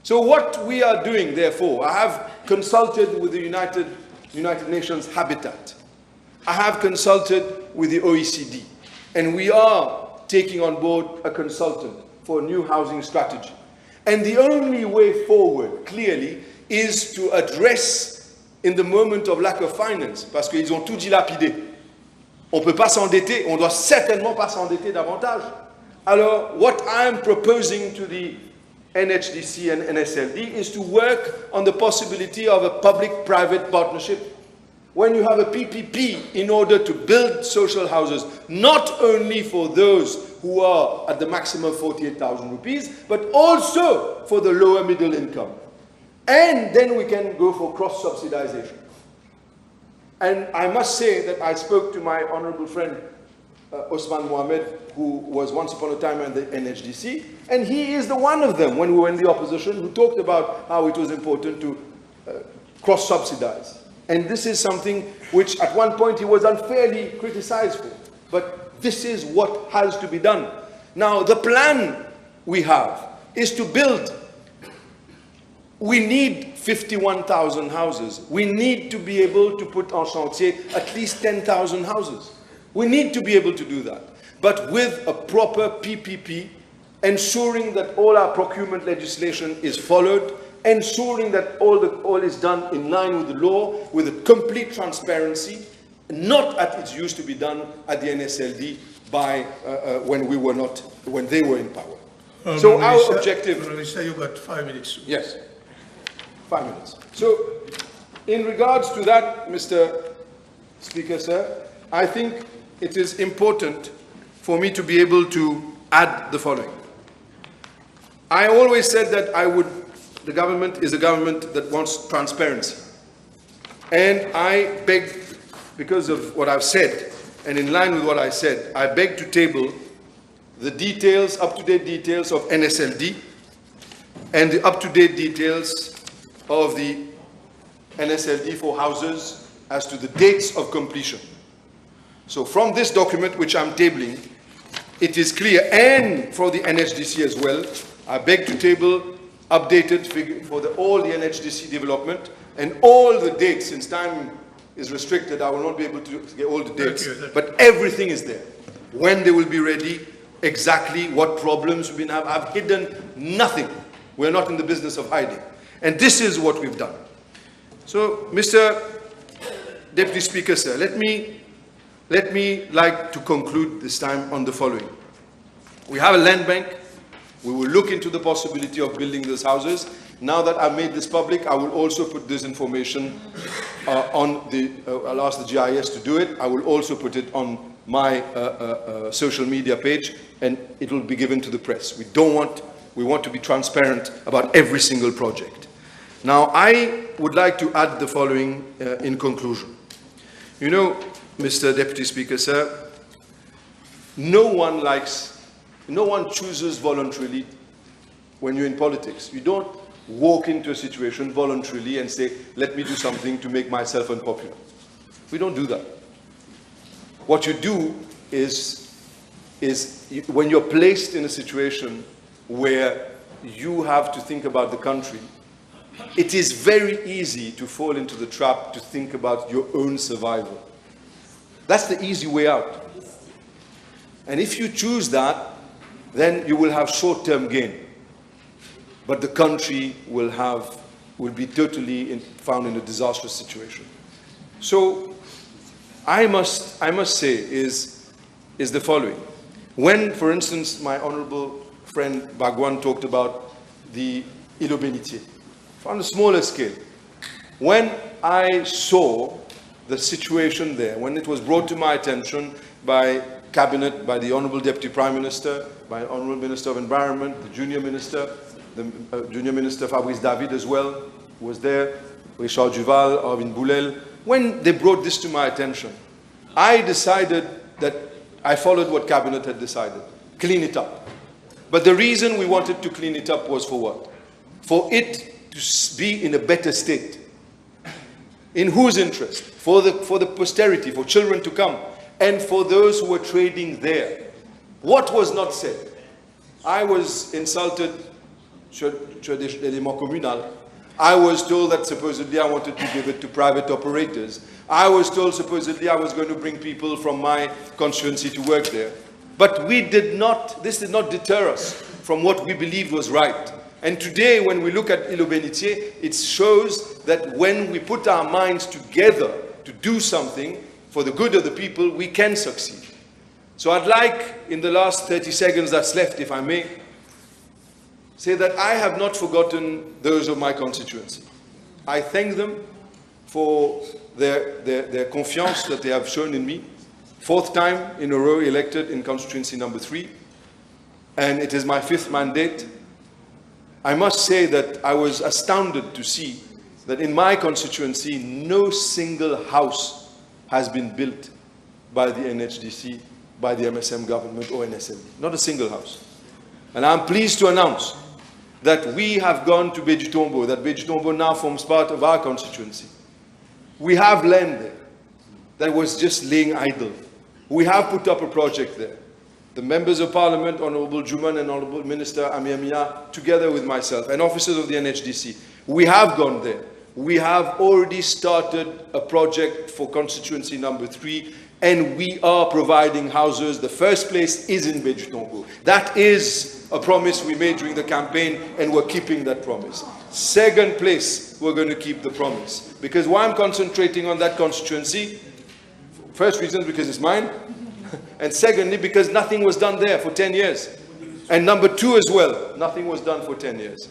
So what we are doing, therefore, I have consulted with the United Nations Habitat. I have consulted with the OECD, and we are taking on board a consultant for a new housing strategy. And the only way forward, clearly, is to address, in the moment of lack of finance, parce qu'ils ont tout dilapidé. On ne peut pas s'endetter, on doit certainement pas s'endetter davantage. Alors, what I am proposing to the NHDC and NSLD is to work on the possibility of a public-private partnership. When you have a PPP in order to build social houses, not only for those who are at the maximum 48,000 rupees, but also for the lower middle income. And then we can go for cross-subsidization. And I must say that I spoke to my honorable friend, Osman Mohamed, who was once upon a time at the NHDC, and he is the one of them, when we were in the opposition, who talked about how it was important to cross-subsidize. And this is something which at one point he was unfairly criticized for. But this is what has to be done. Now, the plan we have is to build. We need 51,000 houses. We need to be able to put en chantier at least 10,000 houses. We need to be able to do that. But with a proper PPP, ensuring that all our procurement legislation is followed, ensuring that all is done in line with the law, with a complete transparency, not as it used to be done at the NSLD when they were in power. So our objective... Minister, you got 5 minutes. Yes, 5 minutes. So, in regards to that, Mr. Speaker, sir, I think it is important for me to be able to add the following. I always said that the government is a government that wants transparency. And I beg, because of what I've said, and in line with what I said, I beg to table the details, up-to-date details of NSLD and the up-to-date details of the NSLD for houses as to the dates of completion. So from this document which I'm tabling, it is clear, and for the NHDC as well, I beg to table updated figure for all the NHDC development and all the dates. Since time is restricted, I will not be able to get all the dates, but everything is there. When they will be ready, exactly what problems we've been having. I've hidden nothing. We're not in the business of hiding. And this is what we've done. So, Mr. Deputy Speaker, sir, let me like to conclude this time on the following. We have a land bank. We will look into the possibility of building those houses. Now that I've made this public, I will also put this information I'll ask the GIS to do it. I will also put it on my social media page, and it will be given to the press. We want to be transparent about every single project. Now, I would like to add the following in conclusion. You know, Mr. Deputy Speaker, sir, no one chooses voluntarily when you're in politics. You don't walk into a situation voluntarily and say, let me do something to make myself unpopular. We don't do that. What you do is when you're placed in a situation where you have to think about the country, it is very easy to fall into the trap to think about your own survival. That's the easy way out. And if you choose that, then you will have short-term gain. But the country will be totally found in a disastrous situation. So I must say is the following. When, for instance, my honorable friend Bagwan talked about the Îlot Bénitier, on a smaller scale, when I saw the situation there, when it was brought to my attention by Cabinet, by the Honorable Deputy Prime Minister, by Honorable Minister of Environment, the Junior Minister Fabrice David as well, who was there, Richard Duval, Arvin Boulel, when they brought this to my attention, I decided that I followed what Cabinet had decided, clean it up. But the reason we wanted to clean it up was for what? For it to be in a better state. In whose interest? For the posterity, for children to come, and for those who were trading there. What was not said? I was insulted, I was told that supposedly I wanted to give it to private operators. I was told supposedly I was going to bring people from my constituency to work there. But this did not deter us from what we believed was right. And today, when we look at Îlot Bénitier, it shows that when we put our minds together to do something for the good of the people, we can succeed. So I'd like, in the last 30 seconds that's left, if I may, say that I have not forgotten those of my constituency. I thank them for their confiance that they have shown in me. 4th time in a row elected in constituency number 3. And it is my 5th mandate. I must say that I was astounded to see that in my constituency, no single house has been built by the NHDC, by the MSM government or NSM. Not a single house. And I'm pleased to announce that we have gone to Beji-Tombo, that Beji-Tombo now forms part of our constituency. We have land there that was just laying idle. We have put up a project there. The members of Parliament, Honorable Juman and Honorable Minister Amiamia, together with myself and officers of the NHDC, we have gone there. We have already started a project for constituency number 3, and we are providing houses. The first place is in Beji-Tombo. That is a promise we made during the campaign, and we're keeping that promise. Second place, we're going to keep the promise. Because why I'm concentrating on that constituency, first reason, because it's mine. And secondly, because nothing was done there for 10 years. And number 2 as well, nothing was done for 10 years.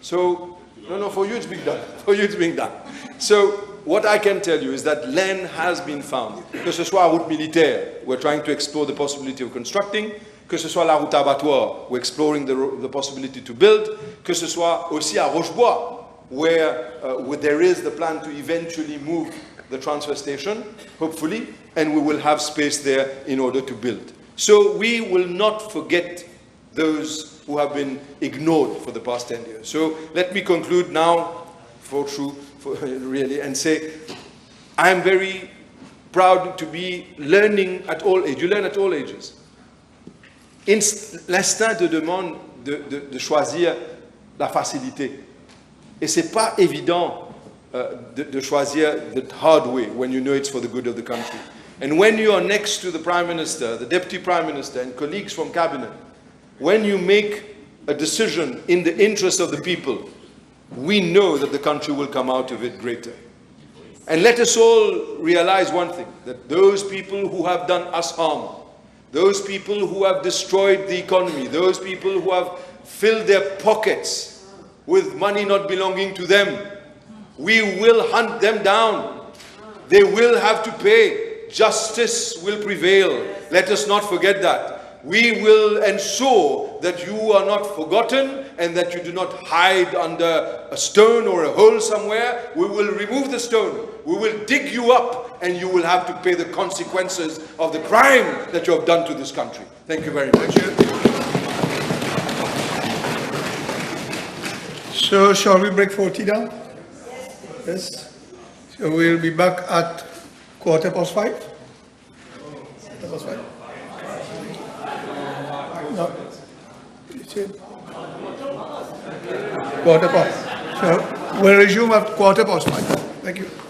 So, no, for you it's being done. For you it's being done. So, what I can tell you is that land has been found. Que ce soit la route militaire, we're trying to explore the possibility of constructing. Que ce soit la route abattoir, we're exploring the possibility to build. Que ce soit aussi à Rochebois, where there is the plan to eventually move the transfer station, hopefully, and we will have space there in order to build. So we will not forget those who have been ignored for the past 10 years. So let me conclude now, really, and say, I am very proud to be learning at all ages. You learn at all ages. L'instinct te demande de choisir la facilité. Et c'est pas évident de choisir the hard way when you know it's for the good of the country. And when you are next to the Prime Minister, the Deputy Prime Minister, and colleagues from Cabinet, when you make a decision in the interest of the people, we know that the country will come out of it greater. And let us all realize one thing, that those people who have done us harm, those people who have destroyed the economy, those people who have filled their pockets with money not belonging to them, we will hunt them down. They will have to pay. Justice will prevail. Let us not forget that. We will ensure that you are not forgotten and that you do not hide under a stone or a hole somewhere. We will remove the stone. We will dig you up, and you will have to pay the consequences of the crime that you have done to this country. Thank you very much. So shall we break for tea now? Yes. So we'll be back at 5:15? 5:15? No. It's it. 5:15. So we'll resume at 5:15. Thank you.